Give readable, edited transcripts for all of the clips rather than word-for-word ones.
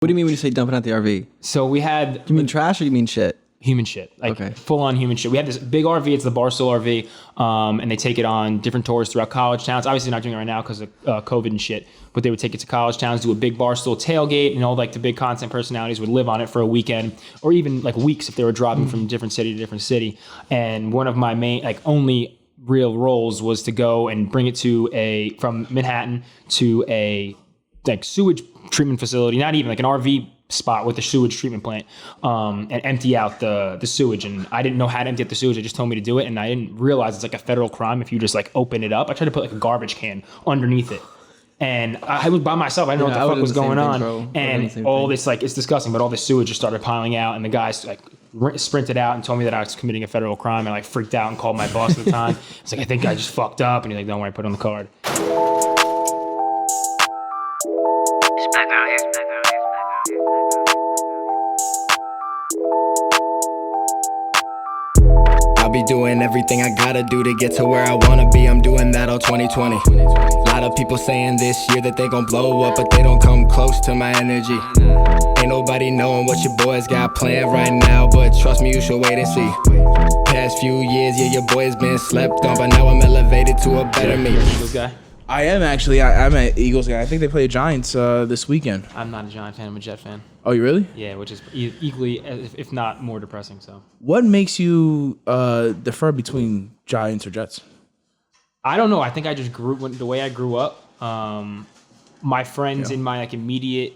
What do you mean when you say dumping out the RV? So we had... You mean trash or you mean shit? Human shit. Like okay. Full-on human shit. We had this big RV. It's the Barstool RV. And they take it on different tours throughout college towns. Obviously not doing it right now because of COVID and shit. But they would take it to college towns, do a big Barstool tailgate, and all like the big content personalities would live on it for a weekend or even like weeks if they were driving from different city to different city. And one of my main, like only real roles was to go and bring it to from Manhattan to a like sewage treatment facility, not even like an RV spot with a sewage treatment plant, and empty out the sewage. And I didn't know how to empty out the sewage. They just told me to do it. And I didn't realize it's like a federal crime if you just like open it up. I tried to put like a garbage can underneath it. And I was by myself. I didn't know what the fuck was going on. And all this, like, it's disgusting, but all this sewage just started piling out. And the guys like sprinted out and told me that I was committing a federal crime. And I like freaked out and called my boss at the time. It's like, I think I just fucked up. And he's like, don't worry, put it on the card. I'll be doing everything I gotta do to get to where I wanna be. I'm doing that all 2020. Lot of people saying this year that they gon' blow up, but they don't come close to my energy. Ain't nobody knowing what your boys got planned right now, but trust me, you should wait and see. Past few years, yeah, your boy's been slept on, but now I'm elevated to a better me. Eagles guy? I am actually. I'm an Eagles guy. I think they play the Giants this weekend. I'm not a Giant fan. I'm a Jet fan. Oh, you really? Yeah, which is equally, if not more depressing. So, what makes you defer between Giants or Jets? I don't know. I think I just the way I grew up. My friends in my like immediate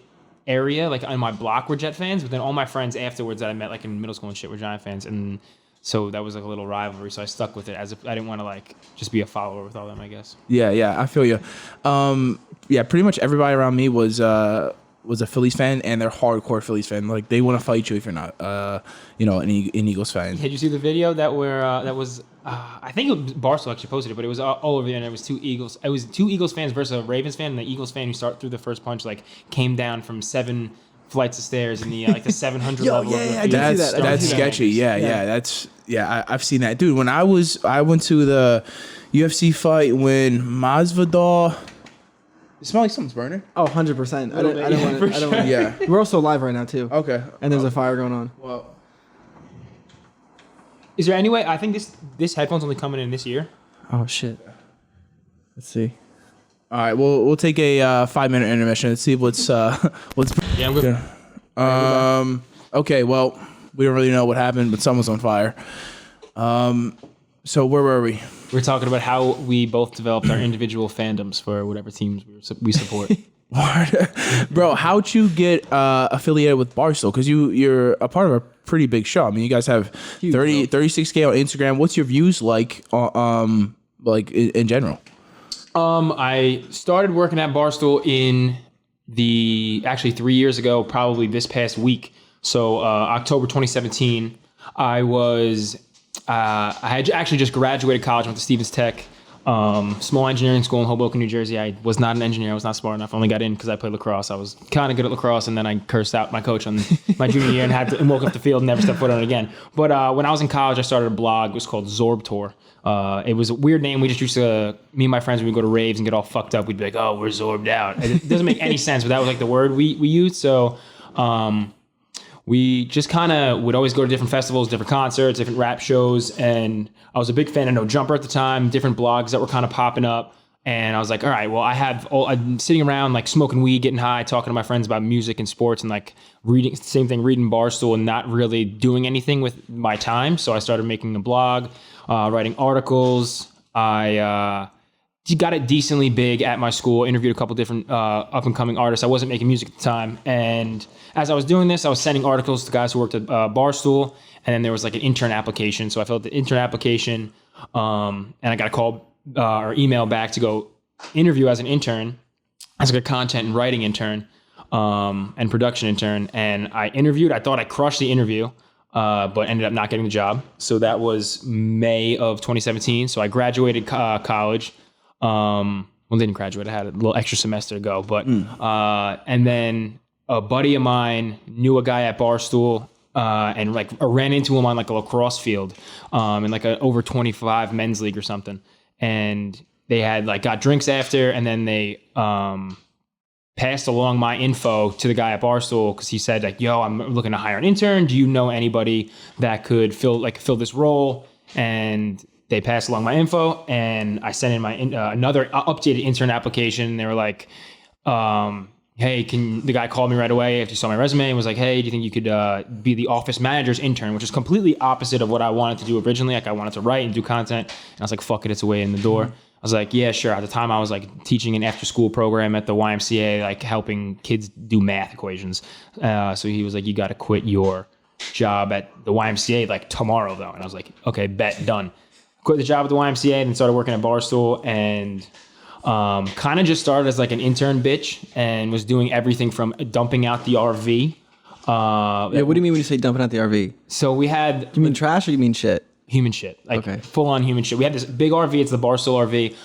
area, like on my block, were Jet fans, but then all my friends afterwards that I met like in middle school and shit were Giant fans, and so that was like a little rivalry. So I stuck with it as if I didn't want to like just be a follower with all them, I guess. Yeah, I feel you. Yeah, pretty much everybody around me was a Phillies fan, and they're hardcore Phillies fan. Like they want to fight you if you're not, an Eagles fan. Did you see the video that was? I think Barstool actually posted it, but it was all over the internet. It was two Eagles. It was two Eagles fans versus a Ravens fan, and the Eagles fan who threw the first punch like came down from 7 flights of stairs in the like the 700 level. Yeah, I did see that. That's sketchy. Yeah. I've seen that, dude. When I went to the UFC fight when Masvidal. It smells like something's burning. Oh, 100%. I don't want. Yeah. We're also live right now too. Okay. And there's a fire going on. Well, is there any way? I think this headphone's only coming in this year. Oh shit. Let's see. All right, we'll take a 5-minute intermission. Let's see what's. Yeah, I'm good. Okay, well, we don't really know what happened, but someone's on fire. So where were we? We're talking about how we both developed our individual fandoms for whatever teams we support. Bro, how'd you get affiliated with Barstool? Because you're a part of a pretty big show. I mean, you guys have 36K on Instagram. What's your views like in general? I started working at Barstool actually 3 years ago, probably this past week. So October 2017, I had actually just graduated college, went to Stevens Tech, small engineering school in Hoboken, New Jersey. I was not an engineer. I was not smart enough. I only got in because I played lacrosse. I was kind of good at lacrosse, and then I cursed out my coach on my junior year and woke up the field and never stepped foot on it again. But when I was in college, I started a blog. It was called Zorb Tour. It was a weird name. We just used to, me and my friends, when we go to raves and get all fucked up, we'd be like, oh, we're zorbed out. It doesn't make any sense, but that was like the word we used. So we just kind of would always go to different festivals, different concerts, different rap shows. And I was a big fan of No Jumper at the time, different blogs that were kind of popping up. And I was like, all right, well, I'm sitting around like smoking weed, getting high, talking to my friends about music and sports and like reading Barstool and not really doing anything with my time. So I started making a blog, writing articles. I got it decently big at my school, interviewed a couple different up-and-coming artists. I wasn't making music at the time. And as I was doing this, I was sending articles to guys who worked at Barstool. And then there was like an intern application. So I filled out the intern application, and I got a call or email back to go interview as an intern, as like a content and writing intern and production intern. And I interviewed. I thought I crushed the interview, but ended up not getting the job. So that was May of 2017. So I graduated college. Well, didn't graduate. I had a little extra semester to go, but and then a buddy of mine knew a guy at Barstool, and like I ran into him on like a lacrosse field, in like a over 25 men's league or something, and they had like got drinks after, and then they passed along my info to the guy at Barstool because he said like, yo, I'm looking to hire an intern. Do you know anybody that could fill this role? And they passed along my info, and I sent in my another updated intern application. They were like, hey, the guy called me right away after he saw my resume and was like, hey, do you think you could be the office manager's intern, which is completely opposite of what I wanted to do originally. Like I wanted to write and do content. And I was like, fuck it, it's a way in the door. I was like, yeah, sure. At the time I was like teaching an after school program at the YMCA, like helping kids do math equations. So he was like, you got to quit your job at the YMCA like tomorrow though. And I was like, okay, bet, done. Quit the job at the YMCA and then started working at Barstool, and kind of just started as like an intern bitch and was doing everything from dumping out the RV. What do you mean when you say dumping out the RV? So we had... You mean trash or you mean shit? Human shit, like full on human shit. We had this big RV, it's the Barstool RV,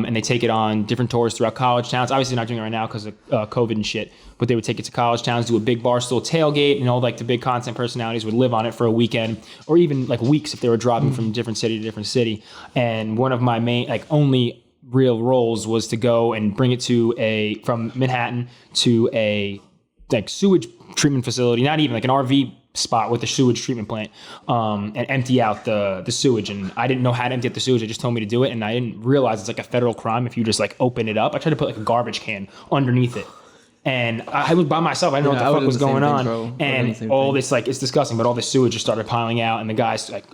and they take it on different tours throughout college towns. Obviously not doing it right now because of COVID and shit, but they would take it to college towns, do a big Barstool tailgate, and all like the big content personalities would live on it for a weekend or even like weeks if they were dropping from different city to different city. And one of my main, like only real roles was to go and bring it to from Manhattan to a like sewage treatment facility, not even like an RV spot with a sewage treatment plant, and empty out the sewage. And I didn't know how to empty out the sewage. They just told me to do it, and I didn't realize it's like a federal crime if you just like open it up. I tried to put like a garbage can underneath it, and I was by myself. I didn't know what the fuck was going on, and all this like it's disgusting. But all this sewage just started piling out, and the guys like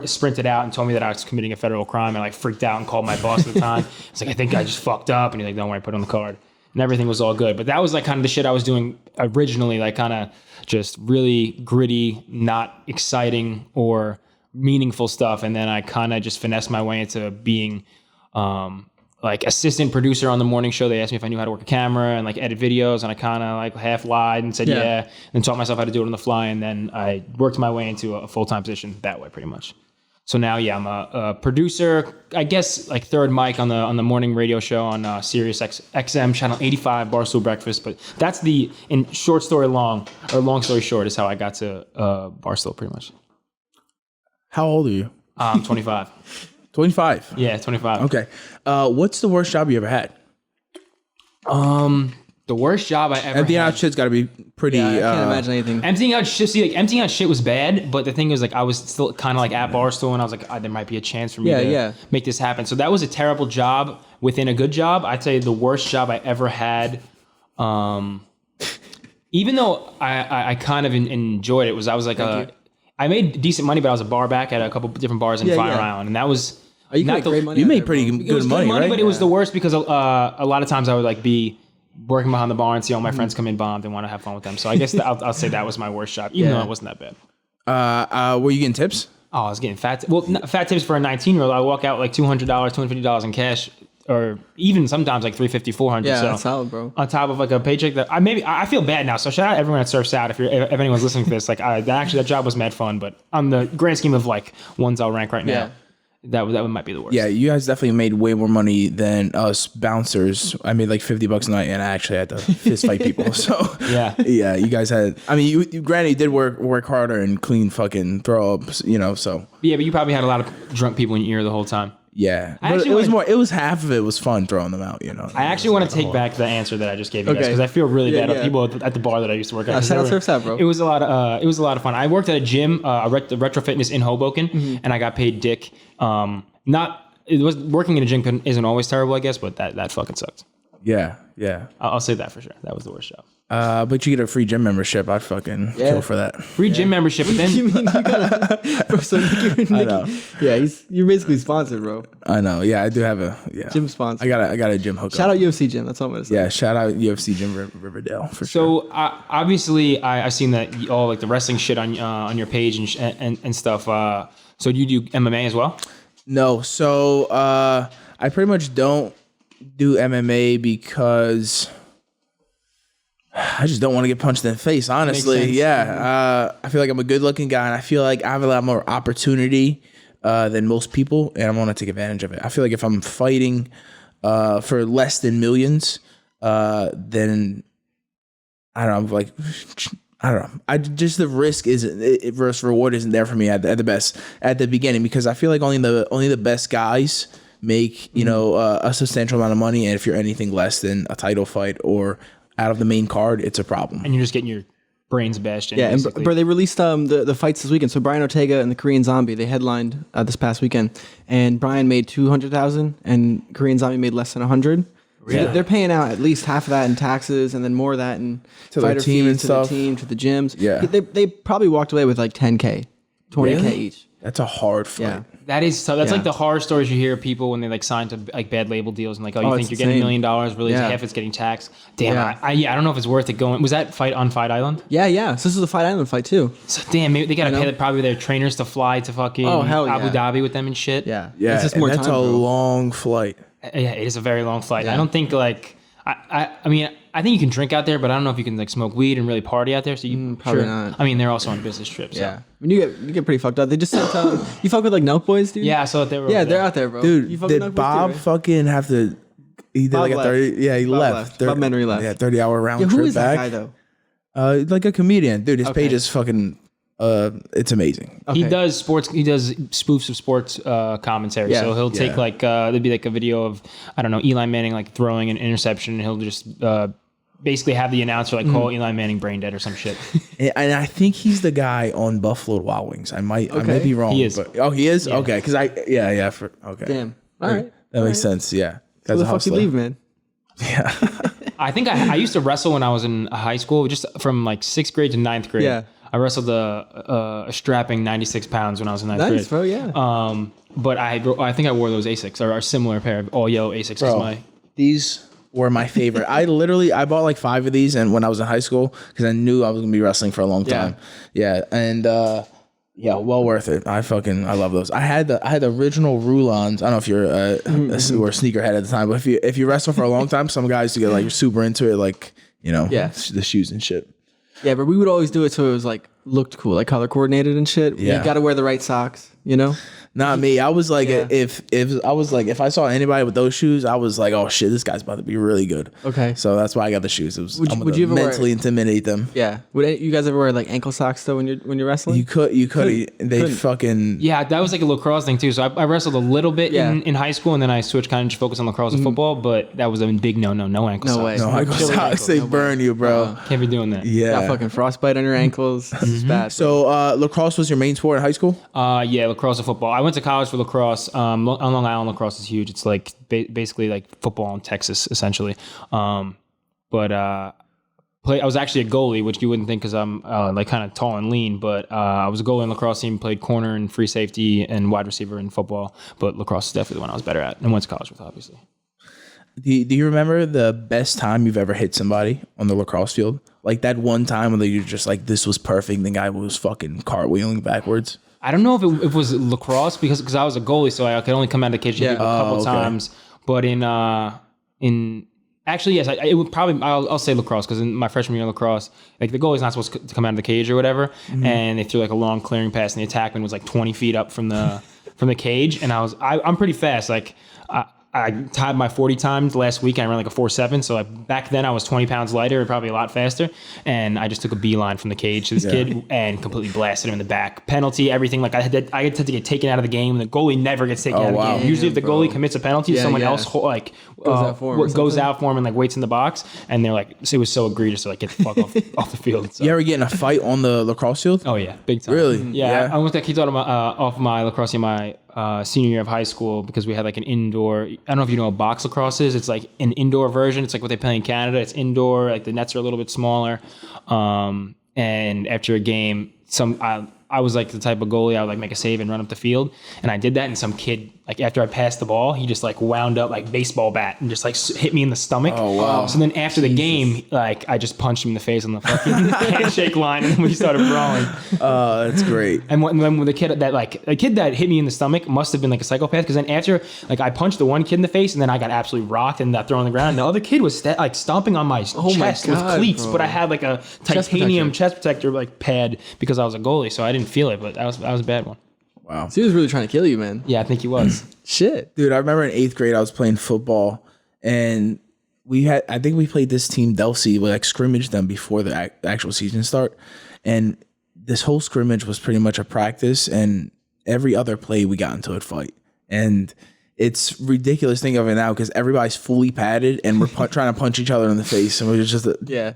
sprinted out and told me that I was committing a federal crime, and I like freaked out and called my boss at the time. It's like, I think I just fucked up, and he's like, don't worry, put it on the card. And everything was all good. But that was like kind of the shit I was doing originally, like kind of just really gritty, not exciting or meaningful stuff. And then I kind of just finessed my way into being like assistant producer on the morning show. They asked me if I knew how to work a camera and like edit videos, and I kind of like half lied and said yeah, and taught myself how to do it on the fly. And then I worked my way into a full-time position that way pretty much. So now, yeah, I'm a producer, I guess like third mic on the morning radio show on SiriusXM, channel 85, Barstool Breakfast. But that's in short story long, or long story short, is how I got to Barstool pretty much. How old are you? I'm 25. 25? Yeah, 25. Okay. What's the worst job you ever had? The worst job I ever Emptying had. out shit's got to be pretty... I can't imagine anything. Emptying out shit was bad, but the thing is, like, I was still kind of like at Barstool, and I was like, there might be a chance for me to make this happen. So that was a terrible job within a good job. I'd say the worst job I ever had, even though I kind of enjoyed it, I made decent money, but I was a bar back at a couple different bars in Fire Island, and that was... You made great money. You made pretty good money, right? But it was the worst because a lot of times I would like be working behind the bar and see all my friends come in bombed and want to have fun with them. So I guess I'll say that was my worst job, even though it wasn't that bad. Were you getting tips? Oh, I was getting fat tips for a 19-year-old. I walk out like $200, $250 in cash, or even sometimes like $350, $400. Yeah, so that's solid, bro. On top of like a paycheck that I feel bad now. So shout out everyone at Surfs Out if anyone's listening to this. Like that job was mad fun, but on the grand scheme of like ones I'll rank right now. That might be the worst. Yeah, you guys definitely made way more money than us bouncers. I made like $50 a night, and I actually had to fist fight people. So yeah, you guys had. I mean, you granted you did work harder and clean fucking throw ups, So yeah, but you probably had a lot of drunk people in your ear the whole time. Yeah, but it was half of it was fun throwing them out. I actually want to take back the answer that I just gave you guys because I feel really bad at people at the bar that I used to work at. Shout out Surfs Out, bro. It was a lot of fun. I worked at a gym, Retro Fitness in Hoboken, and I got paid dick. Working in a gym isn't always terrible, I guess, but that fucking sucked. Yeah. I'll say that for sure. That was the worst job. But you get a free gym membership. I'd fucking kill for that. Free gym membership, but then you mean you gotta, bro, so Nicky, I know. Yeah, you're basically sponsored, bro. I know. Yeah, I do have a gym sponsor. I got a gym hookup. Shout out UFC gym. That's all I'm gonna say. Yeah, shout out UFC gym Riverdale for sure. So obviously, I seen that all like the wrestling shit on your page and stuff. So do you do MMA as well? No. So I pretty much don't do MMA because I just don't want to get punched in the face, honestly. Yeah. I feel like I'm a good looking guy, and I feel like I have a lot more opportunity than most people, and I want to take advantage of it. I feel like if I'm fighting for less than millions, then I don't know, the risk reward isn't there for me at the beginning, because I feel like only the best guys make a substantial amount of money, and if you're anything less than a title fight or out of the main card, it's a problem. And you're just getting your brains bashed in. Yeah, and basically. bro, they released the fights this weekend. So Brian Ortega and the Korean Zombie, they headlined this past weekend, and Brian made 200,000, and Korean Zombie made less than 100. Really? So they're paying out at least half of that in taxes, and then more of that in To their fighter team fees, and to their stuff. team, to the gyms. Yeah. They probably walked away with like 10K, 20K Really? each. That's a hard fight. Yeah. That is so. That's Yeah. like the horror stories you hear of people when they like sign to like bad label deals and like, oh, you Oh, think it's you're getting $1 insane. million, really Yeah. half it's getting taxed. Damn, Yeah. I don't know if it's worth it going. Was that fight on Fight Island? Yeah. So this is a Fight Island fight too. So damn, maybe they gotta You know? pay probably their trainers to fly to fucking Oh, hell Abu yeah. Dhabi with them and shit. Yeah. Yeah, It's just and more that's time, a bro. long flight. Yeah, it is a very long flight. Yeah. I don't think like I mean I think you can drink out there, but I don't know if you can like smoke weed and really party out there. So you probably not. I mean, they're also on business trips. So. Yeah. I mean, you get pretty fucked up. They just sent you fuck with like Nelk Boys, dude. Yeah, I saw that they were. Yeah, over they're there. out there, bro. Dude, You fuck with did Nelk Boys Bob too, right? fucking have to? He did Bob like a left. 30. Yeah, he Bob left. left. Bob Menery left. Yeah, 30-hour round Yeah, trip who is back. that guy though? Like a comedian, dude. His Okay. page is fucking. It's amazing. He Okay. does sports. He does spoofs of sports commentary. Yeah, So he'll take yeah. like there'd be like a video of I don't know Eli Manning like throwing an interception, and he'll just basically have the announcer like call Eli Manning brain dead or some shit. And I think he's the guy on Buffalo Wild Wings. I might Okay. be wrong. He is. But, oh, he is. Okay, because okay. Damn. All right. That makes sense. Yeah. Where Guy's the a fuck you hustler. leave, man? I think I used to wrestle when I was in high school, just from like 6th grade to 9th grade. Yeah. I wrestled a strapping 96 pounds when I was in 9th Nice, grade. bro. Yeah. But I think I wore those Asics or a similar pair of all yellow Asics. Bro, Was my these were my favorite. I bought like 5 of these, and when I was in high school, because I knew I was gonna be wrestling for a long Yeah. time. Yeah, and well worth it. I love those. I had the original Rulons. I don't know if you're a sneakerhead at the time, but if you wrestle for a long time, some guys get like you're super into it, like Yeah. the shoes and shit. Yeah, but we would always do it so it was like looked cool, like color coordinated and shit. Yeah. You got to wear the right socks, you know? Not me. I was like, Yeah. if I saw anybody with those shoes, I was like, oh shit, this guy's about to be really good. Okay. So that's why I got the shoes. It was Would I'm you gonna ever wear- mentally intimidate them. Yeah. Would you guys ever wear like ankle socks though when you're wrestling? You could. They couldn't. fucking. Yeah, that was like a lacrosse thing too. So I wrestled a little bit Yeah. in high school, and then I switched kind of just focused on lacrosse and football. But that was a big no ankle. No socks. way. No, I go Chilly socks. ankles, They no way. burn you, bro. Can't be doing that. Got Yeah. fucking frostbite on your ankles. This is bad. So lacrosse was your main sport in high school? Yeah, lacrosse and football. I went to college for lacrosse. On Long Island, lacrosse is huge. It's like basically like football in Texas, essentially. I was actually a goalie, which you wouldn't think because I'm like kind of tall and lean. But I was a goalie in lacrosse team. Played corner and free safety and wide receiver in football. But lacrosse is definitely the one I was better at, and went to college with, obviously. Do you remember the best time you've ever hit somebody on the lacrosse field? Like that one time when you're just like, this was perfect. The guy was fucking cartwheeling backwards. I don't know if it was lacrosse because I was a goalie, so I could only come out of the cage a couple okay. times. But in actually, yes, it would probably I'll say lacrosse because in my freshman year of lacrosse, like the goalie's not supposed to come out of the cage or whatever, and they threw like a long clearing pass, and the attackman was like 20 feet up from the cage, and I'm pretty fast, like. I tied my 40 times last week. I ran like a 4.7. So back then I was 20 pounds lighter and probably a lot faster. And I just took a beeline from the cage to this kid and completely blasted him in the back. Penalty, everything. Like I had to get taken out of the game. And the goalie never gets taken out of the wow. game. Usually if the goalie commits a penalty, someone else like out for him or goes something. out for him and like waits in the box. And they're like, so it was so egregious to like get the fuck off the field. So. You ever get in a fight on the lacrosse field? Oh yeah, big time. Really? Yeah. I went to kicked out of off my lacrosse in my senior year of high school because we had like an indoor. I don't know if you know what box lacrosse is. It's like an indoor version. It's like what they play in Canada. It's indoor. Like the nets are a little bit smaller. And after a game, I was like the type of goalie I would like make a save and run up the field, and I did that. And some kid, like after I passed the ball, he just like wound up like baseball bat and just like hit me in the stomach. Oh, wow. So then after the game, like I just punched him in the face on the fucking handshake line, and then we started brawling. That's great. And when the kid that hit me in the stomach must have been like a psychopath, because then after like I punched the one kid in the face and then I got absolutely rocked and got thrown on the ground. And the other kid was like stomping on my chest with God, cleats, bro. but I had like a titanium chest protector like pad because I was a goalie, so I didn't feel it. But that was a bad one. Wow. So he was really trying to kill you, man. Yeah, I think he was. Shit. Dude, I remember in 8th grade, I was playing football, and I think we played this team, Delsey, we like scrimmaged them before the actual season start. And this whole scrimmage was pretty much a practice, and every other play we got into a fight. And it's ridiculous thinking of it now because everybody's fully padded and we're trying to punch each other in the face and we're just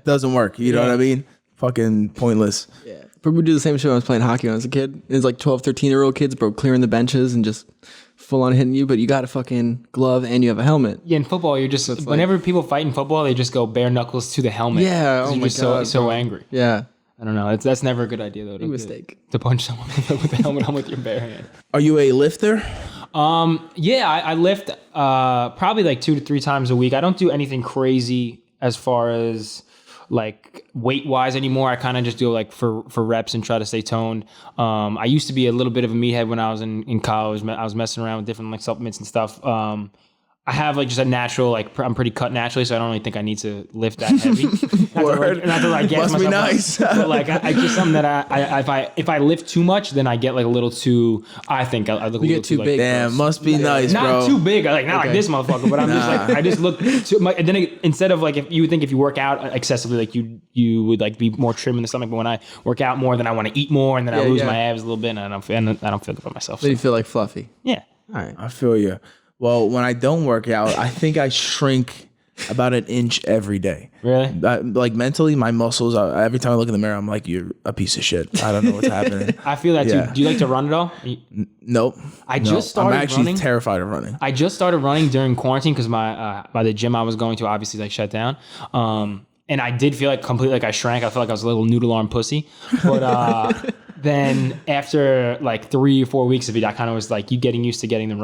doesn't work. You know what I mean? Fucking pointless. Yeah. But we do the same shit when I was playing hockey when I was a kid. It's like 12, 13-year-old kids, bro, clearing the benches and just full on hitting you, but you got a fucking glove and you have a helmet. Yeah, in football, you're just whenever people fight in football, they just go bare knuckles to the helmet. Yeah, oh you're my just God, so angry. Yeah. I don't know. That's never a good idea though. Big mistake. To punch someone with the helmet on with your bare hand. Are you a lifter? Yeah, I lift probably like 2 to 3 times a week. I don't do anything crazy as far as like weight wise anymore. I kind of just do it like for reps and try to stay toned. I used to be a little bit of a meathead when I was in college. I was messing around with different like supplements and stuff. I have like just a natural, like I'm pretty cut naturally, so I don't really think I need to lift that heavy. not to like gas Must be myself nice. up, but like I just something that if I lift too much, then I get like a little too. I think I look a little too big. Damn, must be nice, not bro. Too big, like this motherfucker. But I'm just like I just look too much. And then instead of like if you would think if you work out excessively, like you would like be more trim in the stomach. But when I work out more, then I want to eat more, and then I lose my abs a little bit, and I don't feel good about myself. So you feel like fluffy. Yeah. All right. I feel you. Well, when I don't work out, I think I shrink about an inch every day. Really? Like mentally, my muscles, every time I look in the mirror, I'm like, you're a piece of shit. I don't know what's happening. I feel that too. Do you like to run at all? Nope. I just started I'm actually running. terrified of running. I just started running during quarantine because my by the gym I was going to obviously like shut down. And I did feel like completely like I shrank. I felt like I was a little noodle arm pussy. But then after like 3 or 4 weeks of it, I kind of was like you getting used to getting the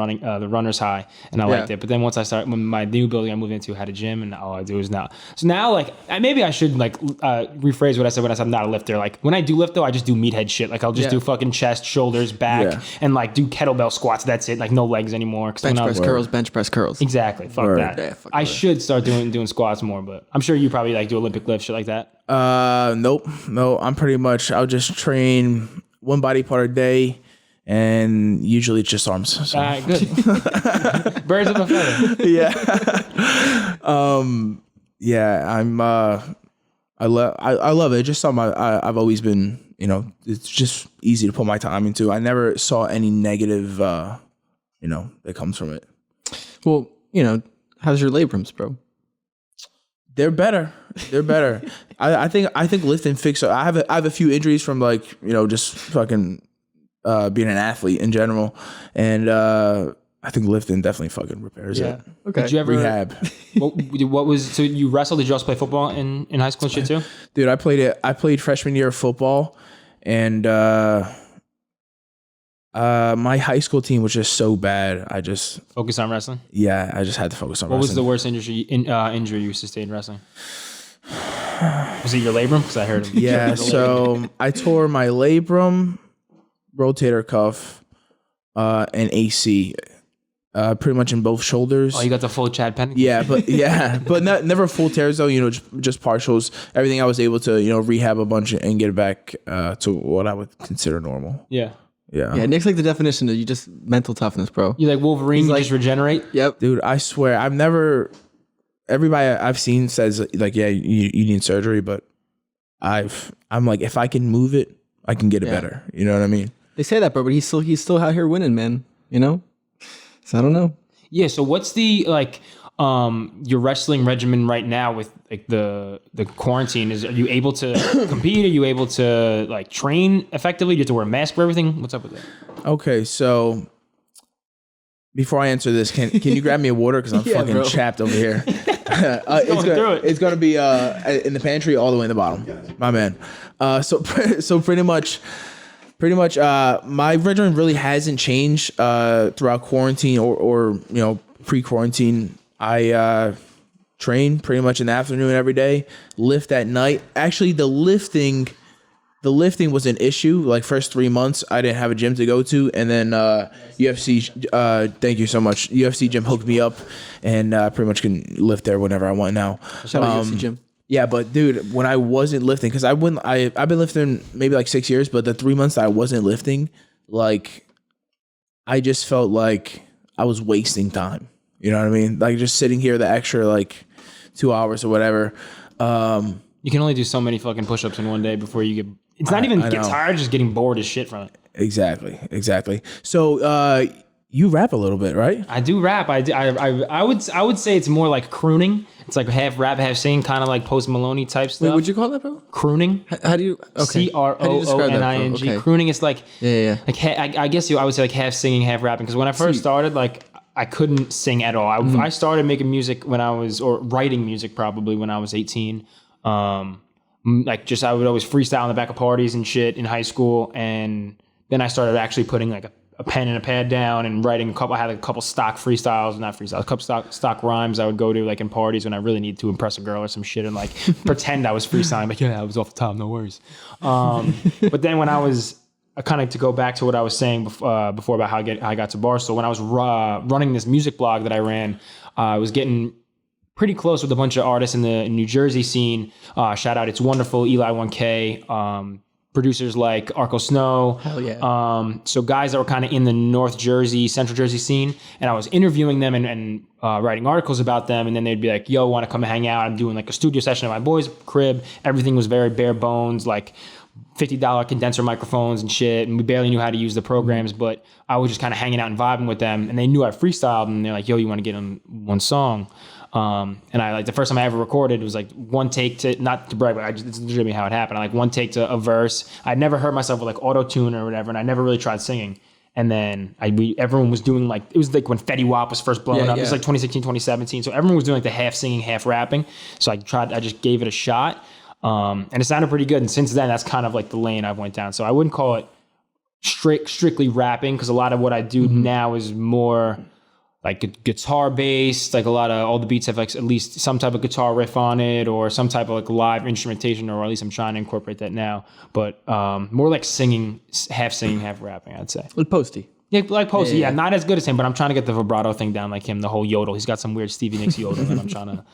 runner's high, and I liked it. But then once I started, when my new building I moved into had a gym, and all I do is now. So now like maybe I should like rephrase what I said when I said I'm not a lifter. Like when I do lift though, I just do meathead shit. Like I'll just do fucking chest, shoulders, back, and like do kettlebell squats. That's it. Like no legs anymore. Bench press curls. Exactly. Fuck that. Yeah, fuck I that. should start doing squats more, but I'm sure you probably like do Olympic lifts, shit like that. Nope. No, I'm pretty much, I'll just train one body part a day, and usually it's just arms. So. Good. Birds of a feather. Yeah. I'm, I love it. It's just something I've always been, it's just easy to put my time into. I never saw any negative, that comes from it. Well, how's your labrums, bro? They're better. I think lifting fix. I have a few injuries from like just fucking being an athlete in general, and I think lifting definitely fucking repairs it. Okay. Did you ever Rehab. What was so you wrestled? Did you also play football in high school and shit too? Dude, I played freshman year of football, and my high school team was just so bad. I just focus on wrestling. Yeah, I just had to focus on. What wrestling. was the worst injury you sustained wrestling? Was it your labrum? Because I heard. Yeah, so I tore my labrum, rotator cuff, and AC, pretty much in both shoulders. Oh, you got the full Chad Pennington. Yeah, but never full tears though. Just partials. Everything I was able to rehab a bunch and get it back to what I would consider normal. Yeah. Yeah, Nick's like the definition of you just mental toughness, bro. You like Wolverine, you just regenerate? Yep. Dude, I swear, everybody I've seen says like, yeah, you need surgery, but I'm like, if I can move it, I can get it better. You know what I mean? They say that, bro, but he's still out here winning, man. So I don't know. Yeah. So what's the your wrestling regimen right now with like the quarantine? Are you able to compete? Are you able to like train effectively? Do you have to wear a mask for everything? What's up with that? Okay, so before I answer this, can you grab me a water because I'm fucking chapped over here. It's gonna be in the pantry all the way in the bottom. My man. So pretty much my regimen really hasn't changed throughout quarantine or pre-quarantine. I train pretty much in the afternoon every day, lift at night. Actually, the lifting was an issue. Like first 3 months, I didn't have a gym to go to, and then UFC. Thank you so much. UFC gym hooked me up, and pretty much can lift there whenever I want now. Shout out UFC gym. Yeah, but dude, when I wasn't lifting, because I've been lifting maybe like 6 years, but the 3 months that I wasn't lifting, like I just felt like I was wasting time. You know what I mean? Like just sitting here the extra like 2 hours or whatever. You can only do so many fucking push-ups in one day before you get. It's not even get tired, just getting bored as shit from it. Exactly. So you rap a little bit, right? I do rap. I would say it's more like crooning. It's like half rap, half singing, kind of like Post Maloney type stuff. Wait, what'd you call that, bro? Crooning. How do you? Okay. CROONING. Okay. Crooning is like Yeah. like I guess I would say like half singing, half rapping. Because when I first started, like I couldn't sing at all. I started making music or writing music probably when I was 18. Like just I would always freestyle in the back of parties and shit in high school, and then I started actually putting like a pen and a pad down and writing I had like a couple stock freestyles, not freestyles, a couple stock rhymes I would go to like in parties when I really needed to impress a girl or some shit and like pretend I was freestyling, like, yeah, I was off the top, no worries. But then when I was kind of to go back to what I was saying before about how I got to Barstool, when I was running this music blog that I ran, I was getting pretty close with a bunch of artists in the New Jersey scene. Shout out It's Wonderful, Eli 1K, producers like Arco Snow. Hell yeah. So guys that were kind of in the North Jersey, Central Jersey scene. And I was interviewing them and writing articles about them. And then they'd be like, yo, want to come hang out? I'm doing like a studio session at my boy's crib. Everything was very bare bones, like $50 condenser microphones and shit. And we barely knew how to use the programs, but I was just kind of hanging out and vibing with them. And they knew I freestyled, and they're like, yo, you want to get on one song? And I like the first time I ever recorded, it was like one take to, not to brag, but it's literally how it happened. I like one take to a verse. I'd never heard myself with like auto-tune or whatever, and I never really tried singing. And then everyone was doing like, it was like when Fetty Wap was first blowing up. It was like 2016, 2017. So everyone was doing like the half singing, half rapping. So I just gave it a shot. And it sounded pretty good. And since then, that's kind of like the lane I've went down. So I wouldn't call it strictly rapping, because a lot of what I do now is more like guitar based, like a lot of all the beats have like at least some type of guitar riff on it or some type of like live instrumentation, or at least I'm trying to incorporate that now. But more like singing, half rapping, I'd say. Like Posty. Yeah, like Posty. Yeah, not as good as him, but I'm trying to get the vibrato thing down like him, the whole yodel. He's got some weird Stevie Nicks yodel that I'm trying to,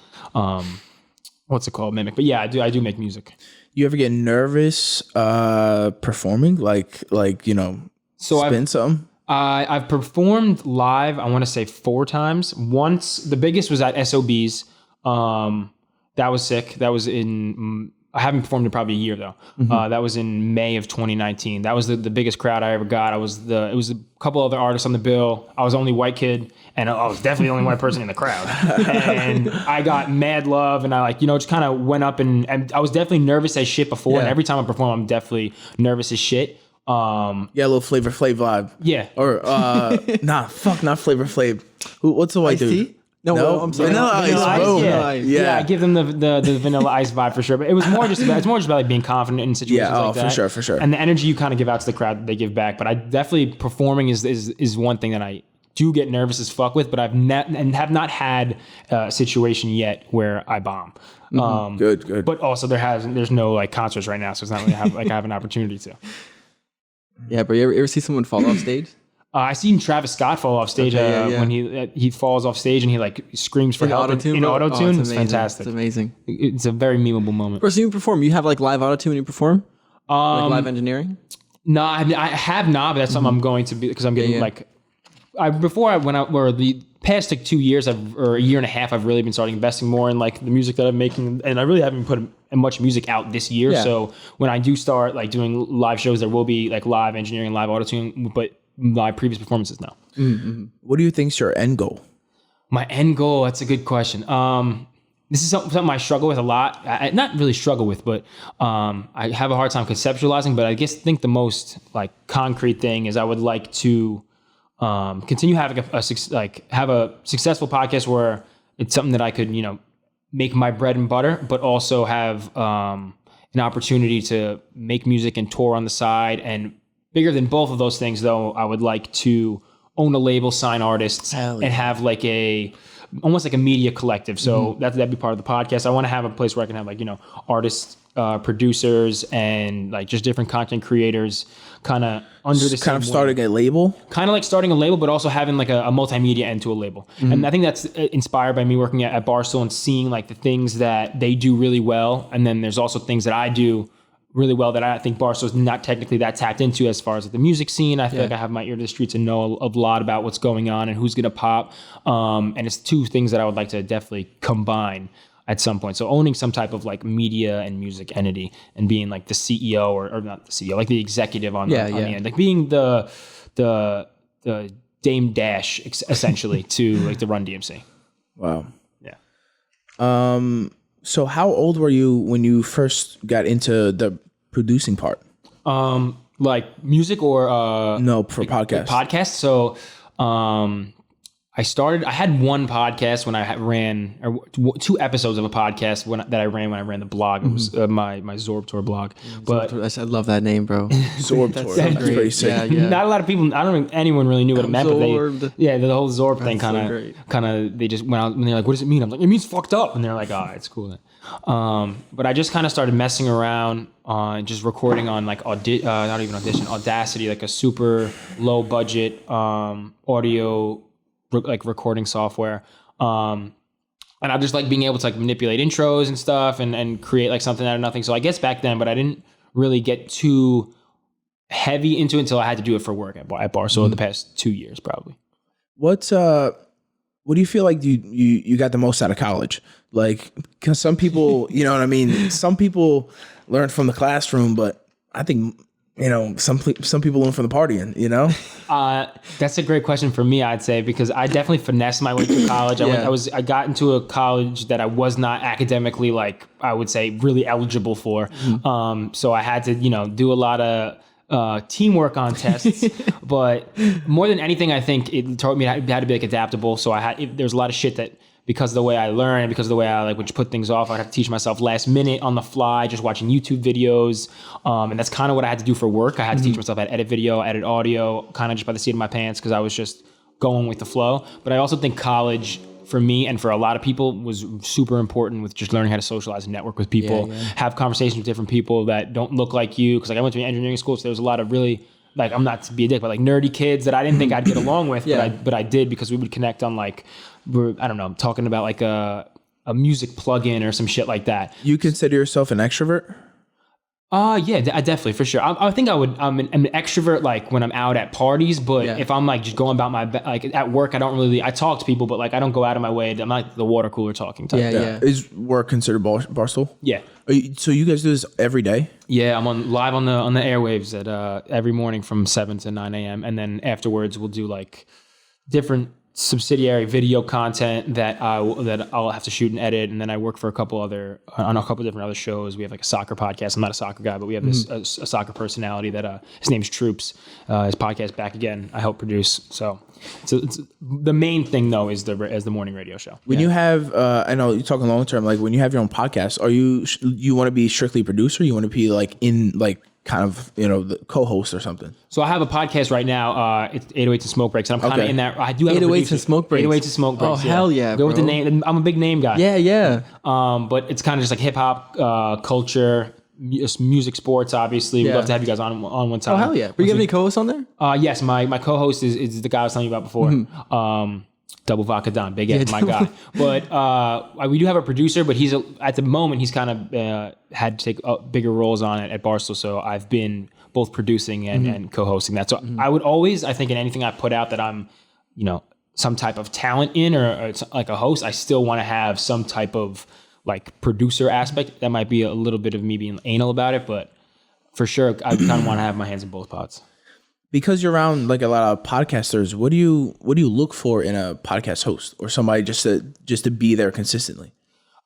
what's it called, mimic. But yeah, I do make music. You ever get nervous performing? Like spin something? I've performed live, I want to say 4 times. Once, the biggest was at SOB's. That was sick. That was I haven't performed in probably a year though. That was in May of 2019. That was the biggest crowd I ever got. It was a couple other artists on the bill. I was the only white kid, and I was definitely the only white person in the crowd. And I got mad love, and I just kind of went up and I was definitely nervous as shit before. And every time I perform, I'm definitely nervous as shit. Yeah, a little Flavor Flav vibe. Yeah. Or not Flavor Flav. What's the white dude? No, I'm sorry. Vanilla Ice. Boom. Yeah, I give them the Vanilla Ice vibe for sure. But it was more just about like being confident in situations like that. For sure. And the energy you kind of give out to the crowd, they give back. But I definitely, performing is one thing that I do get nervous as fuck with. But have not had a situation yet where I bomb. Good. But also there's no like concerts right now, so it's not really I have an opportunity to. Yeah, but you ever see someone fall off stage? I seen Travis Scott fall off stage when he falls off stage and he like screams for help in auto-tune. It's fantastic. It's amazing. It's a very memeable moment. First, you perform. You have like live auto-tune when you perform? Like live engineering? No, I have not, but that's something I'm going to be, because I'm getting like, the past like 2 years or a year and a half, I've really been starting investing more in like the music that I'm making, and I really haven't put much music out this year. Yeah. So when I do start like doing live shows, there will be like live engineering, live auto-tune, but my previous performances now. What do you think's your end goal? My end goal, that's a good question. This is something I struggle with a lot. I not really struggle with, but I have a hard time conceptualizing. But I think the most like concrete thing is I would like to continue having have a successful podcast where it's something that I could make my bread and butter, but also have an opportunity to make music and tour on the side. And bigger than both of those things, though, I would like to own a label, sign artists, and have like almost like a media collective. So that'd be part of the podcast. I want to have a place where I can have artists, producers, and like just different content creators kind of under the same starting a label? Kind of like starting a label, but also having like a multimedia end to a label. And I think that's inspired by me working at Barstool and seeing like the things that they do really well. And then there's also things that I do really well that I think Barstool's not technically that tapped into as far as like the music scene. I feel like I have my ear to the streets and know a lot about what's going on and who's going to pop. And it's two things that I would like to definitely combine at some point. So owning some type of like media and music entity and being like the CEO or not the CEO, like the executive on the end, like being the Dame Dash essentially to like the Run DMC. Wow. Yeah. So how old were you when you first got into the producing part? Like music or No, for podcasts. Podcast. So I had one podcast when I ran, or 2 episodes of a podcast that I ran when I ran the blog. It was my Zorb Tour blog. But I love that name, bro. Zorb Tour. That's pretty sick. Yeah. not a lot of people, I don't think anyone really knew what it meant, Absorbed. but the whole Zorb thing kind of, they just went out and they're like, what does it mean? I'm like, it means fucked up. And they're like, oh, it's cool. But I just kind of started messing around on just recording on like not even Audition, Audacity, like a super low budget audio like recording software. And I just like being able to like manipulate intros and stuff and create like something out of nothing. So I guess back then, but I didn't really get too heavy into it until I had to do it for work at Barstool the past 2 years probably. What do you feel like you got the most out of college? Like, because some people, you know what I mean? Some people learn from the classroom, but I think, you know, some people learn from the partying, you know? That's a great question for me, I'd say, because I definitely finessed my way through college. I got into a college that I was not academically, like, I would say, really eligible for. So I had to, you know, do a lot of teamwork on tests, but more than anything, I think it taught me I had to be like adaptable. So there's a lot of shit that, because of the way I learn, because of the way I like would put things off, I'd have to teach myself last minute on the fly, just watching YouTube videos. And that's kind of what I had to do for work. I had to teach myself how to edit video, edit audio, kind of just by the seat of my pants, because I was just going with the flow. But I also think college, for me and for a lot of people, was super important with just learning how to socialize and network with people, have conversations with different people that don't look like you. Because like I went to an engineering school, so there was a lot of really, like, I'm not to be a dick, but like nerdy kids that I didn't think I'd get along with, but I did, because we would connect on like, I don't know, talking about like a music plugin or some shit like that. You consider yourself an extrovert? Yeah, I definitely, for sure. I think I'm an extrovert like when I'm out at parties, but if I'm like just going about like at work, I talk to people, but like I don't go out of my way. I'm not the water cooler talking type. Yeah. Is work considered Barstool? Yeah. So you guys do this every day? Yeah, I'm live on the airwaves at every morning from 7 to 9 a.m. And then afterwards we'll do like different subsidiary video content that I'll have to shoot and edit, and then I work for a couple different other shows. We have like a soccer podcast. I'm not a soccer guy, but we have this a soccer personality that his name's Troops. His podcast Back Again I help produce. So it's the main thing though is the morning radio show. When you have I know you're talking long term, like when you have your own podcast, are you want to be strictly producer? You want to be like in like kind of, you know, the co-host or something? So I have a podcast right now. It's 808s and Smoke Breaks, and I'm kind of in that. I do have 808s and Smoke Breaks. 808s and Smoke Breaks. Oh, hell yeah, Go with the bro. name. I'm a big name guy. Yeah. But it's kind of just like hip hop culture, music, sports. Obviously, we'd love to have you guys on one time. Oh, hell yeah. Were you have any co-hosts on there? Yes, my co-host is the guy I was telling you about before. Double Vodka Don, Big Ed, my guy. But we do have a producer, but at the moment he's kind of had to take bigger roles on it at Barstool. So I've been both producing and co-hosting that. So I would always, I think, in anything I put out that I'm, you know, some type of talent in or it's like a host, I still want to have some type of like producer aspect. That might be a little bit of me being anal about it, but for sure, I kind of want to have my hands in both pots. Because you're around like a lot of podcasters, what do you look for in a podcast host or somebody just to be there consistently?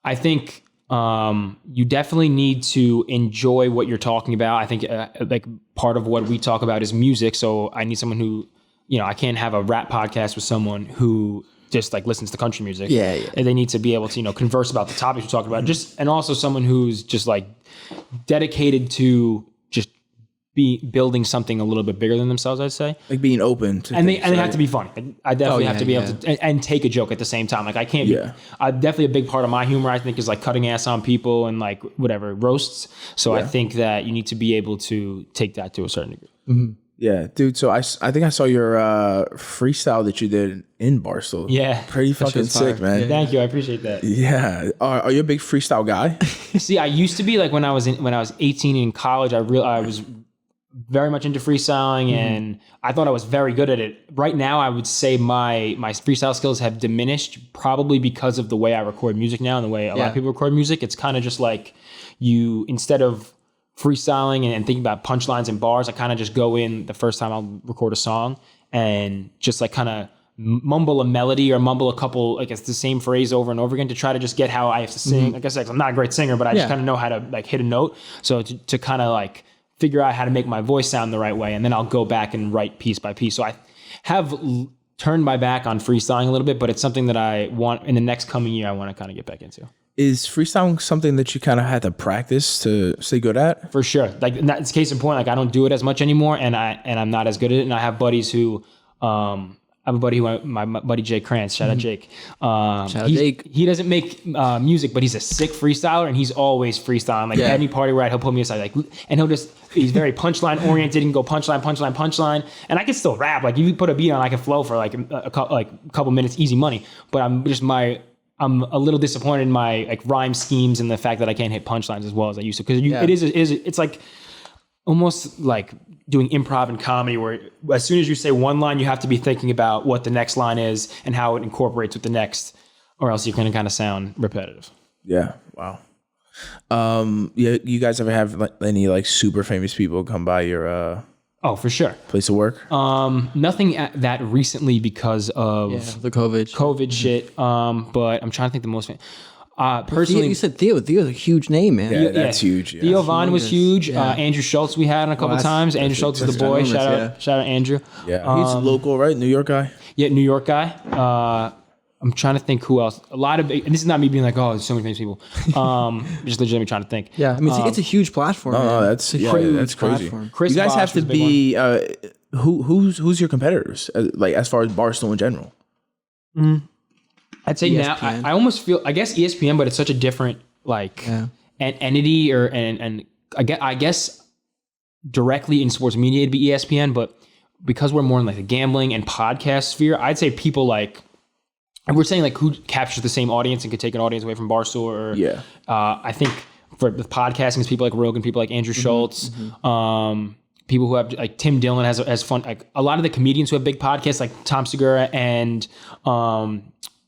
I think you definitely need to enjoy what you're talking about. I think like part of what we talk about is music. So I need someone who, you know, I can't have a rap podcast with someone who just like listens to country music. Yeah. And they need to be able to, you know, converse about the topics we're talking about. And also someone who's just like dedicated to just be building something a little bit bigger than themselves, I'd say. Like being open to and things, they have to be funny. I definitely have to be able to and take a joke at the same time. Like I can't be definitely a big part of my humor, I think, is like cutting ass on people and like whatever roasts. So I think that you need to be able to take that to a certain degree. Mm-hmm. Yeah, dude. So I think I saw your freestyle that you did in Barstool. Yeah. Pretty fucking sick, man. Yeah. Thank you. I appreciate that. Yeah. Are you a big freestyle guy? See, I used to be like when I was 18 in college, I was very much into freestyling and I thought I was very good at it. Right now, I would say my freestyle skills have diminished probably because of the way I record music now and the way a lot of people record music. It's kind of just like you, instead of freestyling and thinking about punchlines and bars, I kind of just go in the first time I'll record a song and just like kind of mumble a melody or mumble a couple, like it's the same phrase over and over again to try to just get how I have to sing. Like I said, I'm not a great singer, but I just kind of know how to like hit a note. So to kind of like figure out how to make my voice sound the right way. And then I'll go back and write piece by piece. So I have turned my back on freestyling a little bit, but it's something that I want in the next coming year. I want to kind of get back into. Is freestyling something that you kind of had to practice to stay good at? For sure. Like that's case in point. Like I don't do it as much anymore, and I'm not as good at it. And I have buddies who, I have a buddy my buddy Jake Krantz. Shout out Jake. Shout out Jake. He doesn't make music, but he's a sick freestyler, and he's always freestyling. Like any party where he'll put me aside, like, and he's very punchline oriented and go punchline. And I can still rap. Like you put a beat on, I can flow for like a couple minutes, easy money. But I'm a little disappointed in my like rhyme schemes and the fact that I can't hit punchlines as well as I used to. Because it's like almost like doing improv and comedy, where as soon as you say one line, you have to be thinking about what the next line is and how it incorporates with the next, or else you're going to kind of sound repetitive. Yeah. Wow. Yeah. You guys ever have like any like super famous people come by your Oh, for sure. place of work? Nothing that recently because of the COVID shit. But I'm trying to think the most. Personally, you said Theo. Theo's a huge name, man. Yeah, that's huge. Yeah. Theo Von was huge. Andrew Schultz we had a couple times. Andrew Schultz is the boy. Shout out Andrew. Yeah, he's local, right? New York guy. Yeah, New York guy. I'm trying to think who else. And this is not me being like, oh, there's so many famous people. Just legitimately trying to think. Yeah, I mean, it's a huge platform. No, that's crazy. Platform. Chris You guys Bosh have to be. Who's your competitors? Like as far as Barstool in general. I'd say ESPN. now I almost feel, I guess ESPN, but it's such a different like an entity and I guess directly in sports media it'd be ESPN, but because we're more in like the gambling and podcast sphere, I'd say people like, and we're saying like who captures the same audience and could take an audience away from Barstool or I think with podcasting is people like Rogan, people like Andrew Schultz, people who have like Tim Dillon has fun, like a lot of the comedians who have big podcasts like Tom Segura and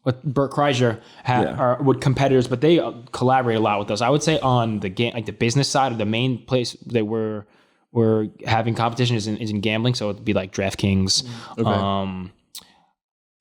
with Bert Kreischer are with competitors, but they collaborate a lot with us. I would say on the game, like the business side of the main place that we're having competition is in gambling. So it'd be like DraftKings,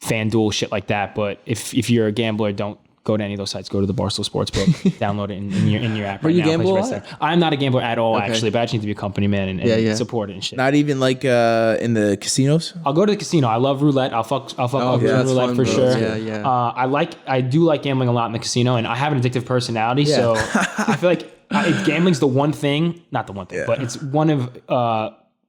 FanDuel, shit like that. But if you're a gambler, don't go to any of those sites. Go to the Barstool Sportsbook, download it in your app. But you gamble a lot? I'm not a gambler at all, actually, but I just need to be a company man and support it and shit. Not even like in the casinos. I'll go to the casino. I love roulette. I'll fuck up roulette fun, for bro. sure. Yeah. I do like gambling a lot in the casino, and I have an addictive personality, so I feel like gambling's the one thing, not the one thing, but it's one of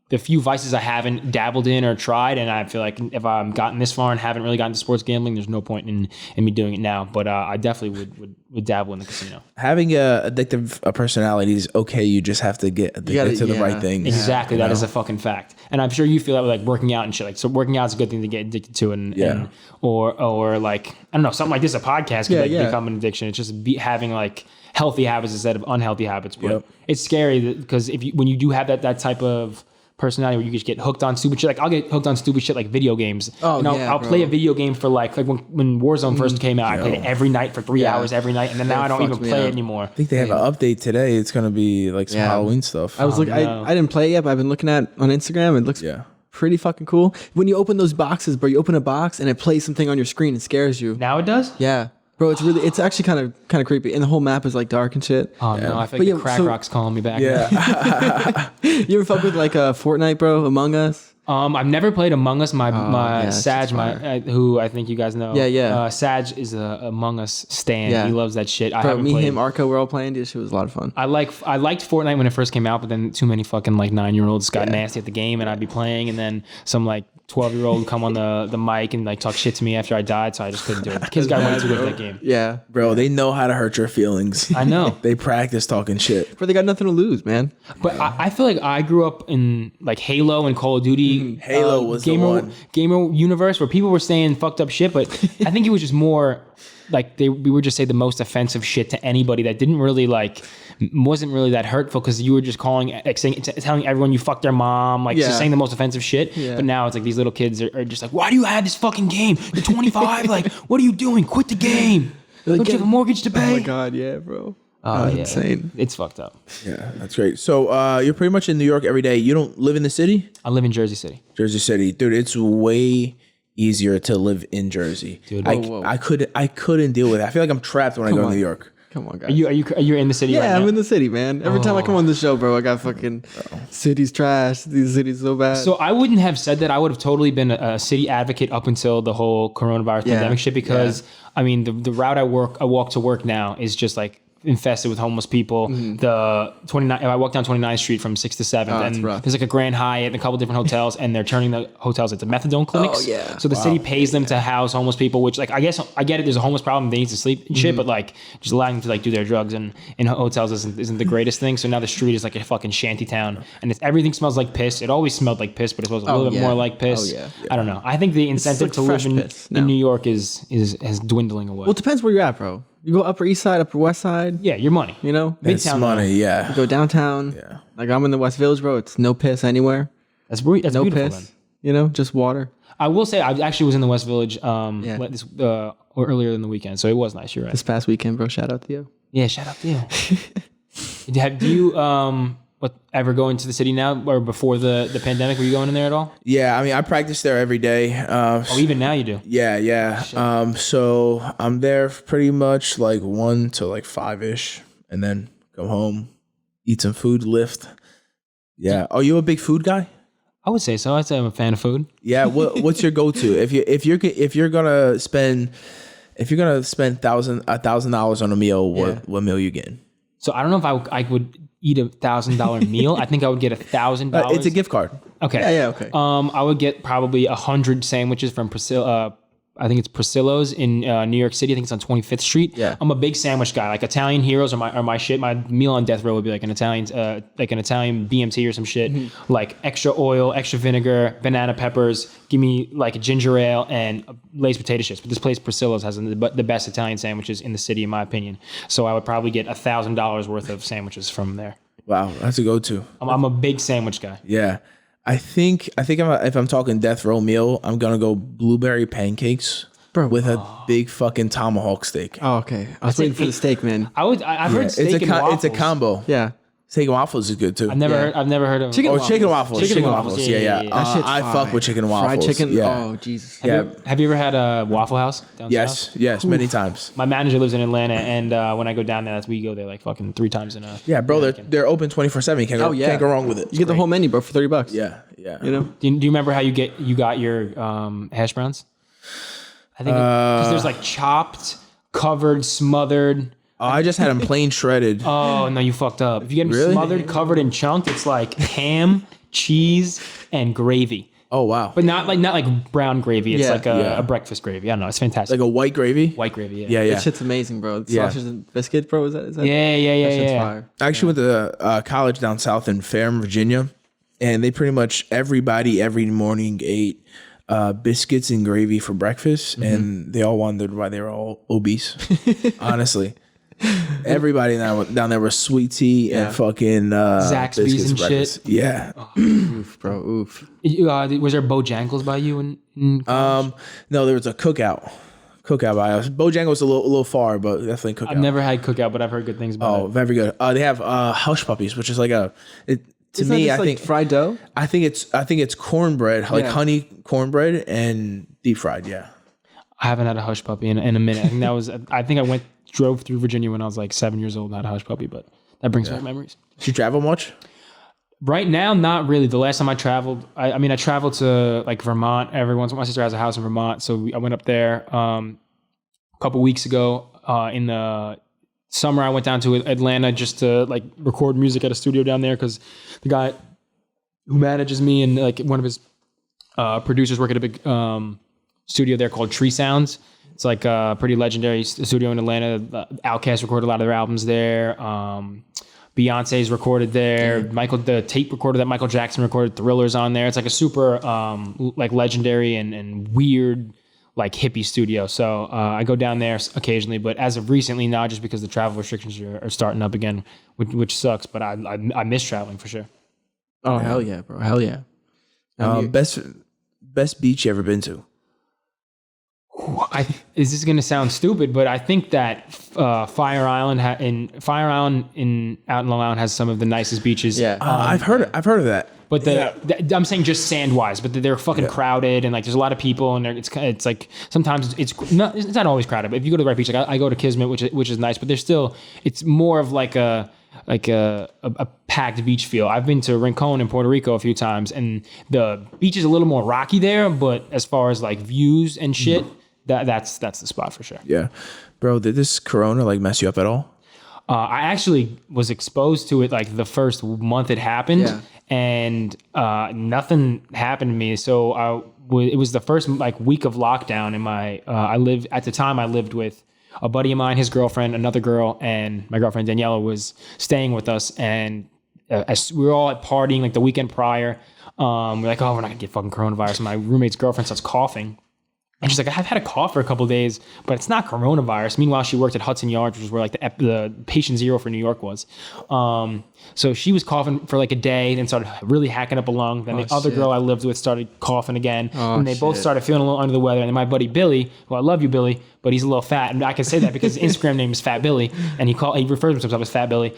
the few vices I haven't dabbled in or tried, and I feel like if I've gotten this far and haven't really gotten to sports gambling, there's no point in me doing it now. But I definitely would dabble in the casino. Having a addictive personality is okay. You just have to get addicted to the right things. Exactly, that is a fucking fact. And I'm sure you feel that with like working out and shit. Like, so working out is a good thing to get addicted to, and or like I don't know, something like this, a podcast could become an addiction. It's just having like healthy habits instead of unhealthy habits. But it's scary because when you do have that type of personality where you just get hooked on stupid shit. Like I'll get hooked on stupid shit like video games. I'll play a video game for like when Warzone first came out, I played it every night for 3 hours every night, and then now I don't even play it anymore. I think they have an update today. It's gonna be like some Halloween stuff. I was I didn't play it yet, but I've been looking at on Instagram. It looks pretty fucking cool. When you open those boxes, bro, you open a box and it plays something on your screen and scares you. Now it does? Yeah. Bro, it's actually kind of creepy, and the whole map is like dark and shit. Oh no, I feel like the crack rock's calling me back. Yeah. You ever fuck with like Fortnite, bro? Among Us? I've never played Among Us. My Sag, who I think you guys know. Sag is a Among Us stan. Yeah. He loves that shit. Bro, him, Arco, we're all playing. This shit was a lot of fun. I liked Fortnite when it first came out, but then too many fucking like 9-year-olds got nasty at the game, and I'd be playing, and then some like 12-year-old come on the mic and like talk shit to me after I died, so I just couldn't do it. The kids got way too good at that game. Yeah, bro, they know how to hurt your feelings. I know. They practice talking shit. But they got nothing to lose, man. But I feel like I grew up in like Halo and Call of Duty. Halo was gamer universe where people were saying fucked up shit, but I think it was just more like we would just say the most offensive shit to anybody that didn't really like wasn't really that hurtful because you were just telling everyone you fucked their mom, like just saying the most offensive shit. Yeah. But now it's like these little kids are just like, why do you have this fucking game? You're 25. Like, what are you doing? Quit the game. Don't you have a mortgage to pay? Oh my god, yeah, bro. Oh, yeah. Insane. It's fucked up. Yeah, that's great. So you're pretty much in New York every day. You don't live in the city? I live in Jersey City. Jersey City. Dude, it's way easier to live in Jersey. Dude, I couldn't deal with it. I feel like I'm trapped when I go to New York. Come on, guys. Are you in the city right Yeah, now? I'm in the city, man. Every time I come on the show, bro, I got fucking city's trash. These cities so bad. So I wouldn't have said that. I would have totally been a city advocate up until the whole coronavirus pandemic shit because, I mean, the route I walk to work now is just like infested with homeless people. The 29, if I walk down 29th Street from 6th to 7th, and rough. there's like a Grand Hyatt and a couple different hotels, and they're turning the hotels into methadone clinics. Oh, yeah. So the city pays them to house homeless people, which like I guess I get it. There's a homeless problem; they need to sleep and shit, but like just allowing them to like do their drugs and in hotels isn't the greatest thing. So now the street is like a fucking shanty town, and everything smells like piss. It always smelled like piss, but it smells a little bit more like piss. Oh, yeah. I don't know. I think the incentive like to live fresh piss now. in New York is dwindling away. well, it depends where you're at, bro. You go Upper East Side, Upper West Side. Yeah, your money. You know, It's Midtown, money, yeah. you go downtown. Yeah. Like I'm in the West Village, bro. It's no piss anywhere. That's No beautiful. piss. Then. You know, just water. I will say I actually was in the West Village or earlier in the weekend, so it was nice. You're right. This past weekend, bro. Shout out to you. Yeah, shout out to you. Do you ever go into the city now or before the pandemic? Were you going in there at all? Yeah, I mean, I practice there every day. Oh, even now you do. Yeah. So I'm there pretty much like 1 to like 5-ish, and then come home, eat some food, lift. Yeah. Are you a big food guy? I would say so. I'd say I'm a fan of food. Yeah. What's your go-to if you're gonna spend $1,000 on a meal? What meal you getting? So I don't know if I would eat $1,000 meal. I think I would get $1,000. It's a gift card. Okay. Yeah. Okay. I would get probably 100 sandwiches from Priscilla. I think it's Priscilla's in New York City. I think it's on 25th Street. Yeah. I'm a big sandwich guy. Like Italian heroes are my shit. My meal on death row would be like an Italian BMT or some shit. Like extra oil, extra vinegar, banana peppers. Give me like a ginger ale and Lay's potato chips. But this place Priscilla's has the best Italian sandwiches in the city, in my opinion. So I would probably get $1,000 worth of sandwiches from there. Wow, that's a go-to. I'm a big sandwich guy. Yeah. I think if I'm talking death row meal, I'm gonna go blueberry pancakes, Bro. with a big fucking tomahawk steak. Oh, okay. I was waiting for the steak, man. I've heard steak and waffles. It's a combo. Yeah. Steak and waffles is good too. I've never heard of Chicken or waffles. chicken waffles. Chicken Chicken waffles. waffles. Yeah, Yeah. yeah. That shit's I fuck fire. with chicken and waffles. Fried chicken. Yeah. Oh, Jesus. Yeah. Have you ever had a Waffle House down south? Yes, many times. My manager lives in Atlanta, and when I go down there, we go there like fucking 3 times in a. Yeah, bro, they're open 24/7. Can't go wrong with it. You get the whole menu, bro, for $30. Yeah. You know? Do you remember how you got your hash browns? I think because there's like chopped, covered, smothered. Oh, I just had them plain shredded. Oh no, you fucked up. If you get them Really? smothered, covered, and chunked, it's like ham, cheese, and gravy. Oh wow, But not like brown gravy. It's Yeah. like a breakfast gravy. I don't know. It's fantastic. like a white gravy. White gravy. Yeah, That shit's amazing, bro. The Yeah. sausage and biscuit, bro. Is that? Yeah. That shit's Yeah. fire. I actually went to college down south in Fairham, Virginia, and they pretty much everybody every morning ate biscuits and gravy for breakfast, and they all wondered why they were all obese. Honestly, everybody down there was sweet tea and fucking Zaxby's biscuits and for breakfast. shit. Yeah. Oof, bro. Oof. Was there Bojangles by you? In No, there was a cookout by us. Bojangles a little far, but definitely cookout. I've never had cookout, but I've heard good things about Oh, it. very good. They have hush puppies, which is like to Isn't me, that I just, think like fried dough. I think it's cornbread, like Yeah. honey cornbread and deep fried. Yeah. I haven't had a hush puppy in a minute. I think I drove through Virginia when I was like 7 years old and had a hush puppy, but that brings back memories. Did you travel much? Right now, not really. The last time I traveled, I traveled to like Vermont every once in a while. My sister has a house in Vermont, so I went up there a couple weeks ago. In the summer, I went down to Atlanta just to like record music at a studio down there because the guy who manages me and like one of his producers work at a big studio there called Tree Sounds. It's like a pretty legendary studio in Atlanta. Outkast recorded a lot of their albums there. Beyonce's recorded there. The tape recorder that Michael Jackson recorded, Thriller's on there. It's like a super like legendary and weird like hippie studio. So I go down there occasionally, but as of recently now, just because the travel restrictions are starting up again, which sucks. But I miss traveling for sure. Oh hell yeah, bro. Hell yeah. Best beach you ever been to? This is gonna sound stupid, but I think that Fire Island out in Long Island has some of the nicest beaches. Yeah. I've heard of that. But I'm saying just sand wise, but they're fucking crowded and like there's a lot of people and it's like sometimes it's not always crowded. But if you go to the right beach, like I go to Kismet, which is nice, but there's still it's more of like a packed beach feel. I've been to Rincon in Puerto Rico a few times, and the beach is a little more rocky there. But as far as like views and shit, that's the spot for sure. Yeah, bro. Did this Corona like mess you up at all? I actually was exposed to it like the first month it happened, and nothing happened to me. So it was the first like week of lockdown, and I lived with a buddy of mine, his girlfriend, another girl, and my girlfriend Daniela was staying with us, and as we were all partying like the weekend prior. We're like, oh, we're not gonna get fucking coronavirus. And my roommate's girlfriend starts coughing. And she's like, I've had a cough for a couple of days, but it's not coronavirus. Meanwhile, she worked at Hudson Yards, which is where like the patient zero for New York was. So she was coughing for like a day, then started really hacking up a lung. Then the other girl I lived with started coughing again. And they both started feeling a little under the weather. And then my buddy Billy, who I love you, Billy, but he's a little fat. And I can say that because his Instagram name is Fat Billy. And he refers to himself as Fat Billy.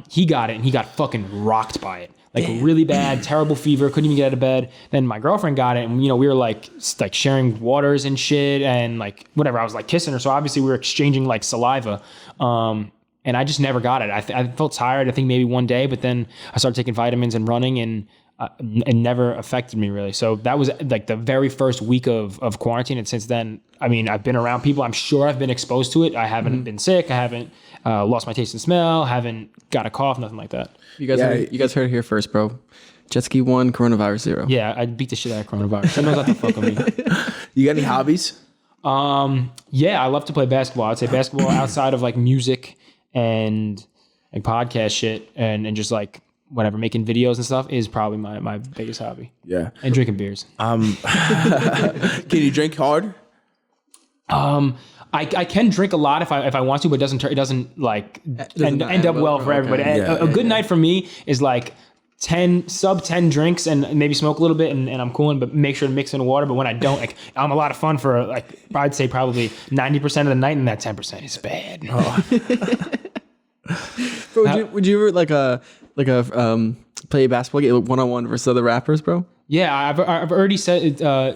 He got it and he got fucking rocked by it. Like really bad, terrible fever, couldn't even get out of bed. Then my girlfriend got it, and we were like sharing waters and shit, and like whatever. I was like kissing her, so obviously we were exchanging like saliva. And I just never got it. I felt tired. I think maybe one day, but then I started taking vitamins and running, and it never affected me really. So that was like the very first week of quarantine, and since then, I mean, I've been around people. I'm sure I've been exposed to it. I haven't been sick. I haven't lost my taste and smell. Haven't got a cough. Nothing like that. You guys heard it here first, bro. Jetski 1, coronavirus 0. Yeah, I beat the shit out of coronavirus. I knows not to fuck with me. You got any hobbies? Yeah, I love to play basketball. I'd say basketball outside of like music and like podcast shit and just like whatever, making videos and stuff is probably my biggest hobby. Yeah. And drinking beers. Can you drink hard? I can drink a lot if I want to, but it doesn't like end up well for everybody. A good night for me is like 10 drinks and maybe smoke a little bit and I'm cooling, but make sure to mix in water. But when I don't, like I'm a lot of fun for like I'd say probably 90% of the night, and that 10% is bad. Bro, would you ever play a basketball game 1-on-1 versus other rappers, bro? Yeah, I've already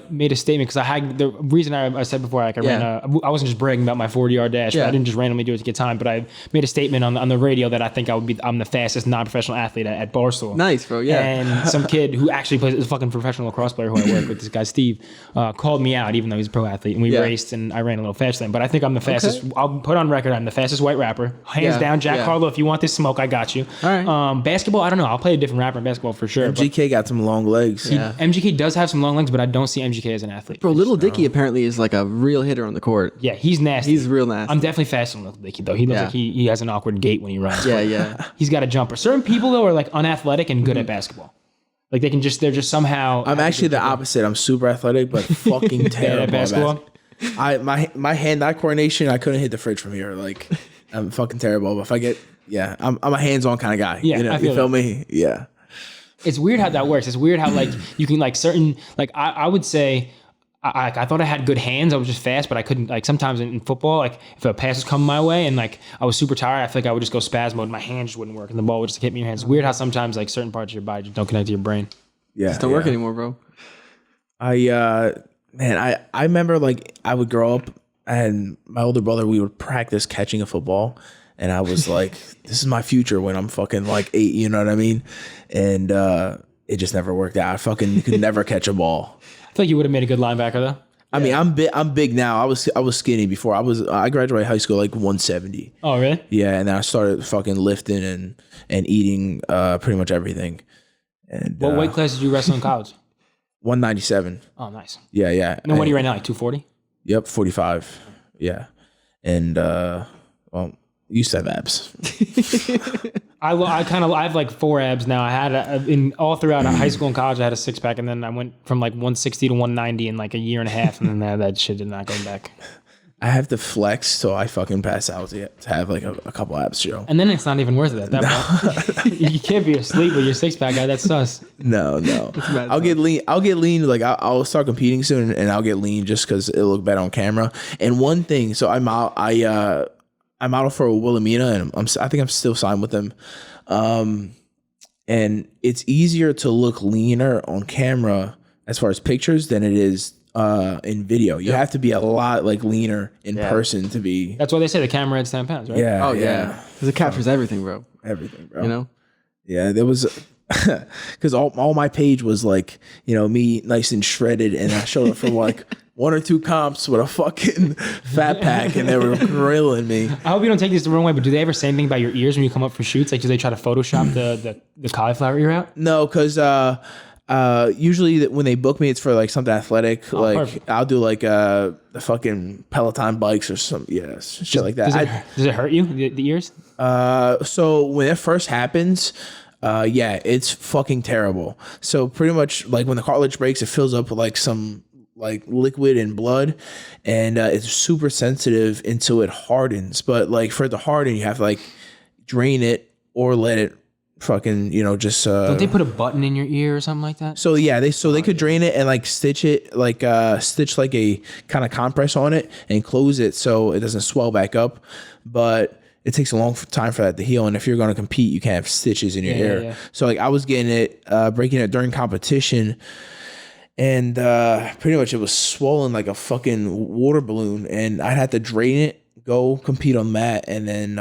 made a statement because I had the reason I said before, like I wasn't just bragging about my 40-yard dash. I didn't just randomly do it to get time, but I made a statement on the radio that I think I'm the fastest non-professional athlete at Barstool. Nice, bro. Yeah. And some kid who actually is a fucking professional lacrosse player who I work with, this guy Steve, called me out even though he's a pro athlete, and we raced and I ran a little faster than him. But I think I'm the fastest. Okay. I'll put on record I'm the fastest white rapper, hands down. Jack Harlow, if you want this smoke, I got you. All right. Basketball, I don't know. I'll play a different rapper in basketball for sure. MGK got some long legs. MGK does have some long legs, but I don't see MGK as an athlete. Bro, Little Dicky apparently is like a real hitter on the court. Yeah, he's nasty. He's real nasty. I'm definitely faster than Little Dicky, though. He looks like he has an awkward gait when he runs. Yeah. He's got a jumper. Certain people, though, are like unathletic and good at basketball. Like they're just somehow... I'm actually the opposite. I'm super athletic, but fucking terrible at basketball. My hand-eye coordination, I couldn't hit the fridge from here. Like, I'm fucking terrible. But if I get... Yeah, I'm a hands-on kind of guy. Yeah, you feel me? Yeah. It's weird how that works. It's weird how like you can like certain like I would say I thought I had good hands. I was just fast, but I couldn't like sometimes in football like if a pass was coming my way and like I was super tired, I feel like I would just go spasm mode. My hands just wouldn't work and the ball would just hit me in your hands. It's weird how sometimes like certain parts of your body just don't connect to your brain. Yeah, just don't work anymore, bro. I remember like I would grow up and my older brother, we would practice catching a football. And I was like, this is my future when I'm fucking like 8, you know what I mean? And it just never worked out. I fucking could never catch a ball. I feel like you would have made a good linebacker though. I mean, I'm big now. I was skinny before. I graduated high school like 170. Oh, really? Yeah, and then I started fucking lifting and eating pretty much everything. And what weight class did you wrestle in college? 197. Oh, nice. Yeah. And then what are you right now, like 240? Yep, 45. Yeah. And well, used to have abs. I have like 4 abs now. I had in all throughout high school and college. I had a 6-pack, and then I went from like 160 to 190 in like a year and a half, and then that shit did not go back. I have to flex so I fucking pass out to have like a couple abs show. And then it's not even worth it at that point. You can't be asleep with your 6-pack guy. That's sus. No. I'll get lean. Like I'll start competing soon, and I'll get lean just because it'll look better on camera. And one thing, so I model for Wilhelmina, and I think I'm still signed with them. And it's easier to look leaner on camera as far as pictures than it is in video. You have to be a lot like leaner in person to be. That's why they say the camera adds 10 pounds, right? Yeah. Oh yeah, because it captures everything, bro. Everything, bro. You know. Yeah, there was because all my page was like, me nice and shredded, and I showed up for like 1 or 2 comps with a fucking fat pack, and they were grilling me. I hope you don't take this the wrong way, but do they ever say anything about your ears when you come up for shoots? Like, do they try to Photoshop the cauliflower ear out? No, because usually when they book me, it's for like something athletic. Perfect. I'll do like the fucking Peloton bikes or some shit like that. Does it hurt you, the ears? So when it first happens, it's fucking terrible. So pretty much like when the cartilage breaks, it fills up with like some like liquid and blood, and it's super sensitive until it hardens. But like for it to harden, you have to like drain it or let it fucking just Don't they put a button in your ear or something like that? So yeah, they could drain it and like stitch it like stitch like a kind of compress on it and close it so it doesn't swell back up. But it takes a long time for that to heal, and if you're going to compete, you can't have stitches in your ear. Yeah. So like I was getting it, breaking it during competition, and pretty much it was swollen like a fucking water balloon, and I had to drain it, go compete on that, and then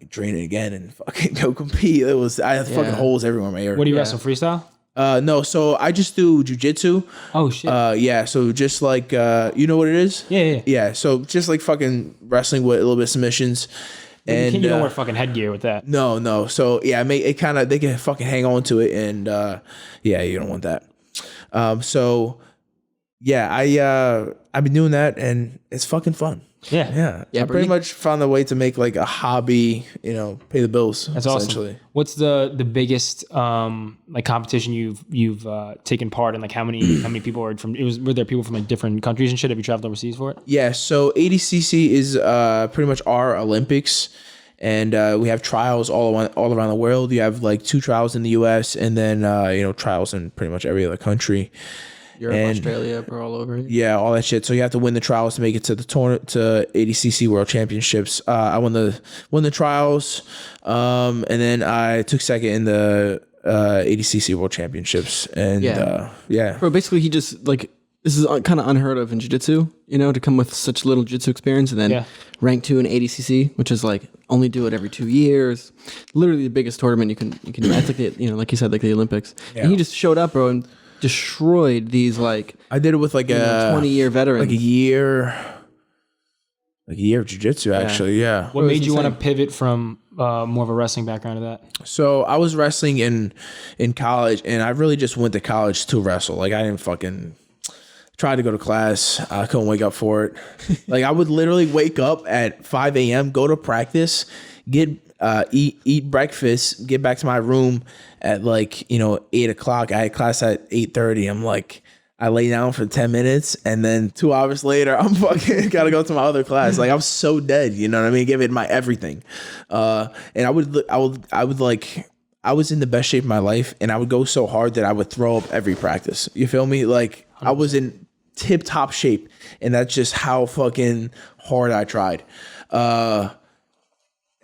drain it again and fucking go compete. I had fucking holes everywhere in my ear. What do you wrestle, freestyle? No, so I just do jujitsu. Oh shit. So just like you know what it is? Yeah. So just like fucking wrestling with a little bit of submissions. And you don't wear fucking headgear with that. No. So yeah, they can fucking hang on to it, and you don't want that. So yeah, I've been doing that, and it's fucking fun. Yeah. I pretty much found a way to make like a hobby, pay the bills. That's awesome. What's the biggest like competition you've taken part in? Like how many people were there people from like different countries and shit? Have you traveled overseas for it? Yeah. So ADCC is pretty much our Olympics, and we have trials all around the world. You have like 2 trials in the U.S. and then trials in pretty much every other country. Europe, Australia, bro, all over. Yeah, all that shit. So you have to win the trials to make it to the tournament, to ADCC World Championships. I won the trials, and then I took second in the ADCC World Championships. And Bro, basically he just like, this is kind of unheard of in jiu-jitsu, to come with such little jiu-jitsu experience and then rank 2 in ADCC, which is like only do it every 2 years. Literally the biggest tournament you can do. That's like like you said, like the Olympics. Yeah. And he just showed up, bro, and destroyed these like I did it with like a 20-year veteran, like a year of jiu-jitsu actually. Yeah. What made you want to pivot from more of a wrestling background to that? So I was wrestling in college, and I really just went to college to wrestle. Like I didn't fucking try to go to class. I couldn't wake up for it. Like I would literally wake up at 5 a.m., go to practice, eat breakfast, get back to my room at like 8 o'clock. I had class at 8:30. I'm like, I lay down for 10 minutes, and then 2 hours later I'm fucking gotta go to my other class. Like I'm so dead, you know what I mean? Give it my everything. And I would like, I was in the best shape of my life, and I would go so hard that I would throw up every practice. You feel me? Like 100%. I was in tip top shape, and that's just how fucking hard I tried.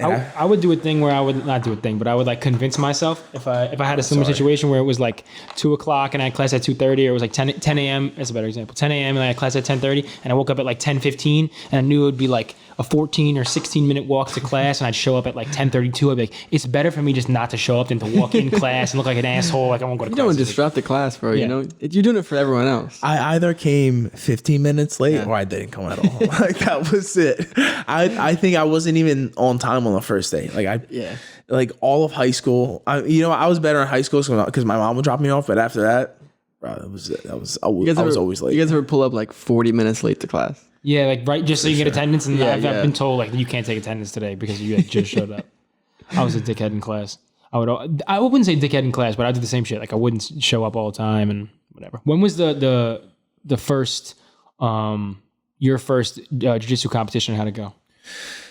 I would do a thing where I would not do a thing, but I would like convince myself if I had a similar situation where it was like 2 o'clock and I had class at 2:30, or it was like 10 a.m. That's a better example. 10 a.m. and I had class at 10:30, and I woke up at like 10:15, and I knew it would be like a 14 or 16 minute walk to class, and I'd show up at like 10:32. I'd be like, it's better for me just not to show up than to walk in class and look like an asshole. Like I won't go to class. You don't want to disrupt the class, bro. Yeah. You're doing it for everyone else. I either came 15 minutes late or I didn't come at all. Like that was it. I think I wasn't even on time on the first day. Like all of high school. I was better in high school because my mom would drop me off, but after that, bro, I was always late. You guys ever pull up like 40 minutes late to class? Yeah, like right, just so you get attendance. And I've been told like you can't take attendance today because you had just showed up. I was a dickhead in class. I wouldn't say dickhead in class, but I did the same shit. Like I wouldn't show up all the time and whatever. When was the first your first jiu-jitsu competition, how'd it go?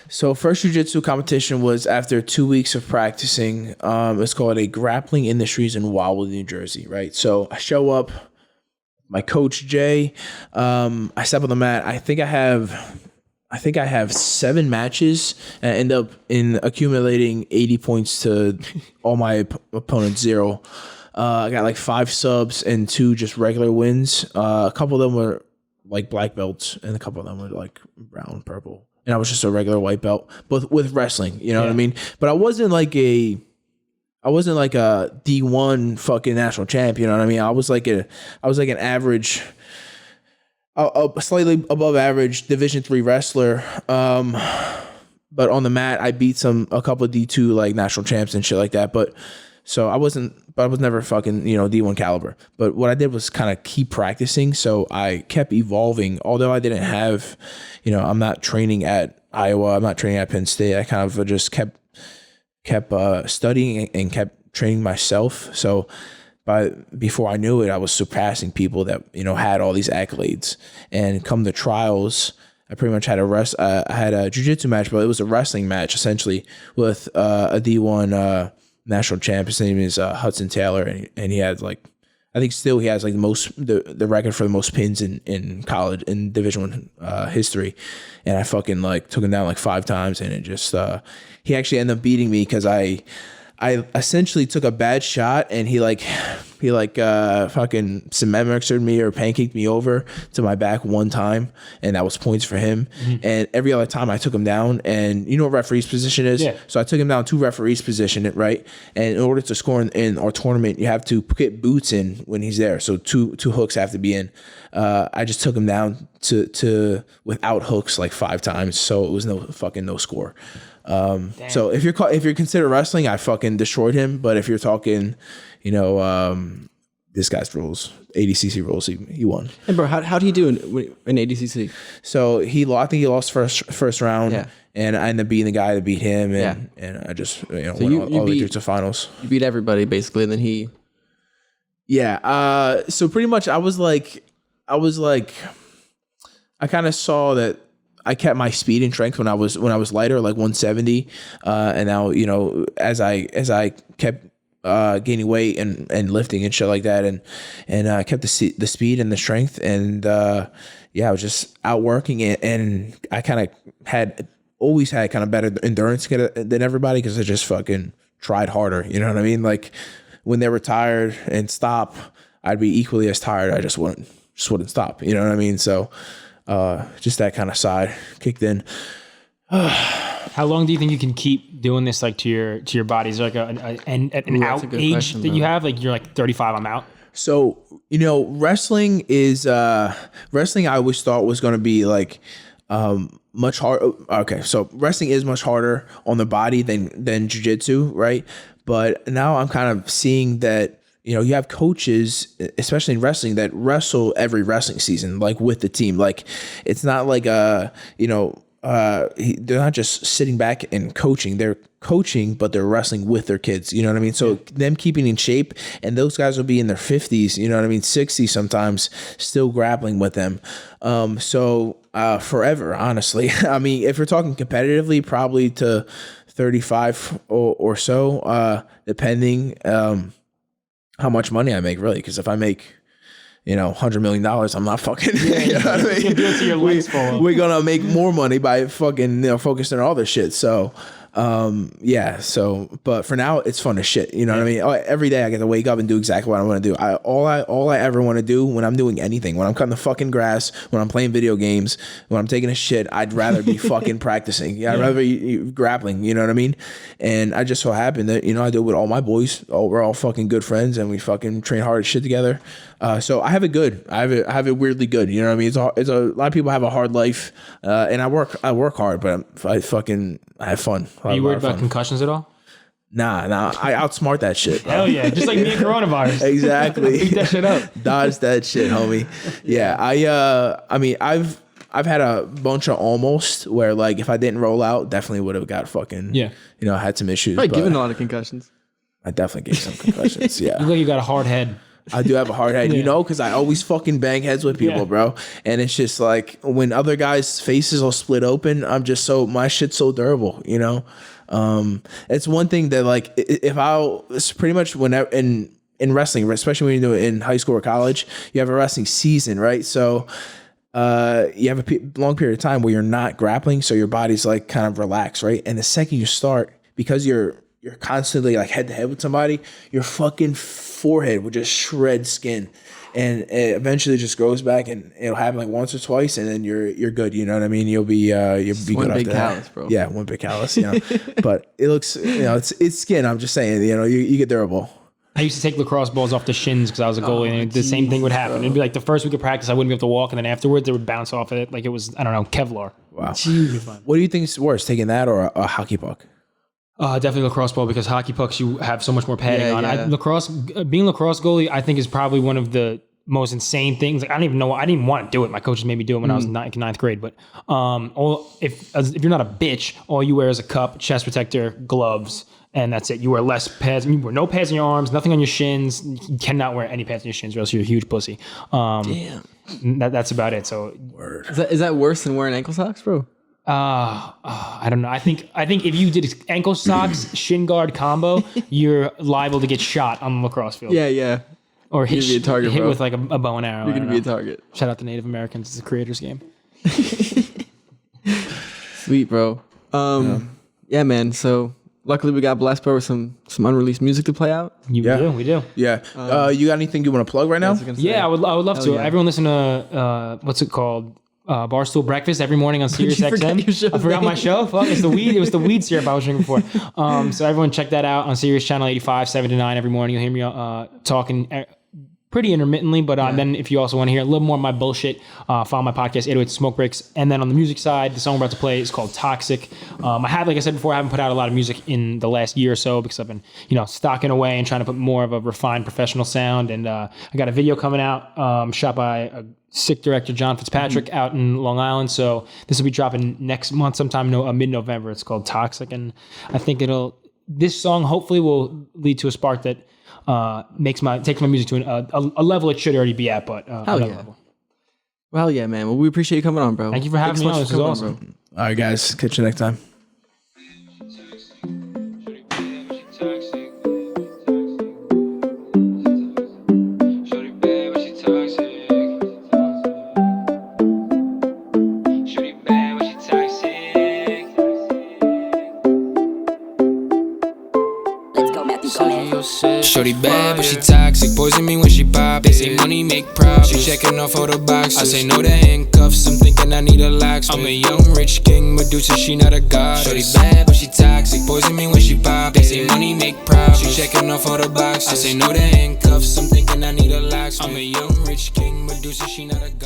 So first jiu-jitsu competition was after 2 weeks of practicing. It's called a Grappling Industries in Wildwood, New Jersey, right? So I show up, my coach Jay, I step on the mat. I think I have 7 matches and I end up in accumulating 80 points to all my opponents 0. I got like 5 subs and 2 just regular wins. A couple of them were like black belts and a couple of them were like brown, purple. And I was just a regular white belt, but with wrestling, you know what I mean? But I wasn't like a D1 fucking national champ, you know what I mean? I was like an average, a slightly above average Division III wrestler. But on the mat, I beat a couple of D2 like national champs and shit like that. But I was never fucking, D1 caliber. But what I did was kind of keep practicing. So I kept evolving. Although I didn't have, I'm not training at Iowa. I'm not training at Penn State. I kind of just kept studying and kept training myself. So before I knew it, I was surpassing people that, had all these accolades. And come the trials, I pretty much had I had a jiu-jitsu match, but it was a wrestling match essentially with a D1 national champ. His name is Hudson Taylor, and he had like, I think still he has like the record for the most pins in college in Division I history, and I fucking like took him down like 5 times, and it just he actually ended up beating me because I essentially took a bad shot, and he fucking cement me or pancaked me over to my back 1 time, and that was points for him. Mm-hmm. And every other time I took him down, and you know what referee's position is? Yeah. So I took him down to referee's position, right? And in order to score in our tournament, you have to get boots in when he's there. So two hooks have to be in. I just took him down to without hooks like 5 times, so it was no score. So if you're considered wrestling, I fucking destroyed him. But if you're talking, this guy's rules, ADCC rules, he won. And bro, how do you do in ADCC? So I think he lost first round, yeah. And I ended up being the guy that beat him, and I just went all the way to finals. You beat everybody basically, and then he. Yeah. So pretty much, I kind of saw that I kept my speed and strength when I was lighter, like 170, and now as I kept gaining weight and lifting and shit like that, and I kept the speed and the strength, and I was just outworking it, and I kind of always had kind of better endurance than everybody because I just fucking tried harder. You know what I mean? Like when they were tired and stop, I'd be equally as tired. I just wouldn't stop. You know what I mean? So. Just that kind of side kicked in. How long do you think you can keep doing this, like to your body? Is there like an out age question, that you have? Like you're like 35, I'm out. So wrestling is wrestling. I always thought was going to be like much harder. Okay, so wrestling is much harder on the body than jiu-jitsu, right? But now I'm kind of seeing that. You have coaches, especially in wrestling, that wrestle every wrestling season, like with the team. Like it's not like they're not just sitting back and coaching. They're coaching, but they're wrestling with their kids. You know what I mean? So them keeping in shape, and those guys will be in their 50s. You know what I mean? 60 sometimes, still grappling with them. So forever, honestly. I mean, if we're talking competitively, probably to 35 or so, depending. How much money I make, really? Because if I make, $100 million, I'm not fucking. You know what I mean? We're gonna make more money by fucking focusing on all this shit. So, but for now, it's fun as shit. You know what I mean? Every day I get to wake up and do exactly what I want to do. All I ever want to do when I'm doing anything, when I'm cutting the fucking grass, when I'm playing video games, when I'm taking a shit, I'd rather be fucking practicing. Yeah, I'd rather be grappling. You know what I mean? And I just so happen that I do it with all my boys. We're all fucking good friends, and we fucking train hard as shit together. So I have it good. I have it weirdly good. You know what I mean? It's a lot of people have a hard life, and I work hard, but I have fun. Are you worried about concussions at all? Nah. I outsmart that shit. Hell yeah. Just like me and coronavirus. Exactly. Beat that shit up. Dodge that shit, homie. Yeah. I've had a bunch of almost where like if I didn't roll out, definitely would have got fucking, had some issues. Probably given a lot of concussions. I definitely gave some concussions. Yeah. You look like you got a hard head. I do have a hard head, you know, because I always fucking bang heads with people, bro. And it's just like when other guys' faces will split open, I'm just my shit's so durable, you know. It's one thing that like it's pretty much whenever in wrestling, especially when you do it in high school or college, you have a wrestling season, right? So you have a long period of time where you're not grappling, so your body's like kind of relaxed, right? And the second you start, because you're constantly like head to head with somebody, your fucking forehead will just shred skin, and it eventually just grows back, and it'll happen like once or twice, and then you're good. You know what I mean? You'll be good one big after callus, that. bro. Yeah, one big callus. You know, but it looks, you know, it's skin. I'm just saying, you know, you get durable. I used to take lacrosse balls off the shins because I was a goalie, and the same thing would happen. It'd be like the first week of practice, I wouldn't be able to walk, and then afterwards, they would bounce off of it like it was, I don't know, Kevlar. Wow. What do you think is worse, taking that or a hockey puck? Definitely lacrosse ball, because hockey pucks, you have so much more padding on. Yeah. Being lacrosse goalie, I think is probably one of the most insane things. Like I didn't even want to do it. My coaches made me do it when I was in ninth grade. But if you're not a bitch, all you wear is a cup, chest protector, gloves, and that's it. You wear less pads. You wear no pads on your arms, nothing on your shins. You cannot wear any pads on your shins, or else you're a huge pussy. Damn. That's about it. So, Is that worse than wearing ankle socks, bro? I don't know. I think if you did ankle socks, shin guard combo, you're liable to get shot on the lacrosse field. Yeah. Or hit be a target, bro. with like a bow and arrow. You're gonna be a target. Shout out to Native Americans. It's a creator's game. Sweet, bro. Yeah, man. So luckily we got blessed, bro, with some unreleased music to play out. We do. Yeah. You got anything you want to plug right now? Yeah, I would love to. Yeah. Everyone listen to what's it called? Barstool Breakfast every morning on SiriusXM. I forgot my show. Fuck, it was the weed syrup I was drinking before. So everyone check that out on Sirius Channel 85, 7 to 9 every morning. You'll hear me talking pretty intermittently, but then if you also want to hear a little more of my bullshit, follow my podcast, 808 Smoke Breaks. And then on the music side, the song we're about to play is called Toxic. Like I said before, I haven't put out a lot of music in the last year or so because I've been, stocking away and trying to put more of a refined professional sound. And I got a video coming out, shot by a sick director, John Fitzpatrick, out in Long Island. So this will be dropping next month, sometime mid-November. It's called Toxic. And I think this song hopefully will lead to a spark that takes my music to a level it should already be at, but level. Well, yeah, man. Well, we appreciate you coming on, bro. Thank you for having me on. This is awesome. Bro. All right, guys. Catch you next time. Shorty bad, but she toxic. Poison me when she pop. They say money make profit. She checking off all the boxes. I say no to handcuffs. I'm thinking I need a locksmith. I'm a young rich king, Medusa, she not a goddess. Shorty bad, but she toxic. Poison me when she pop. They say money make profit. She checking off all the boxes. I say no to handcuffs. I'm thinking I need a locksmith. I'm a young rich king, Medusa, she not a goddess.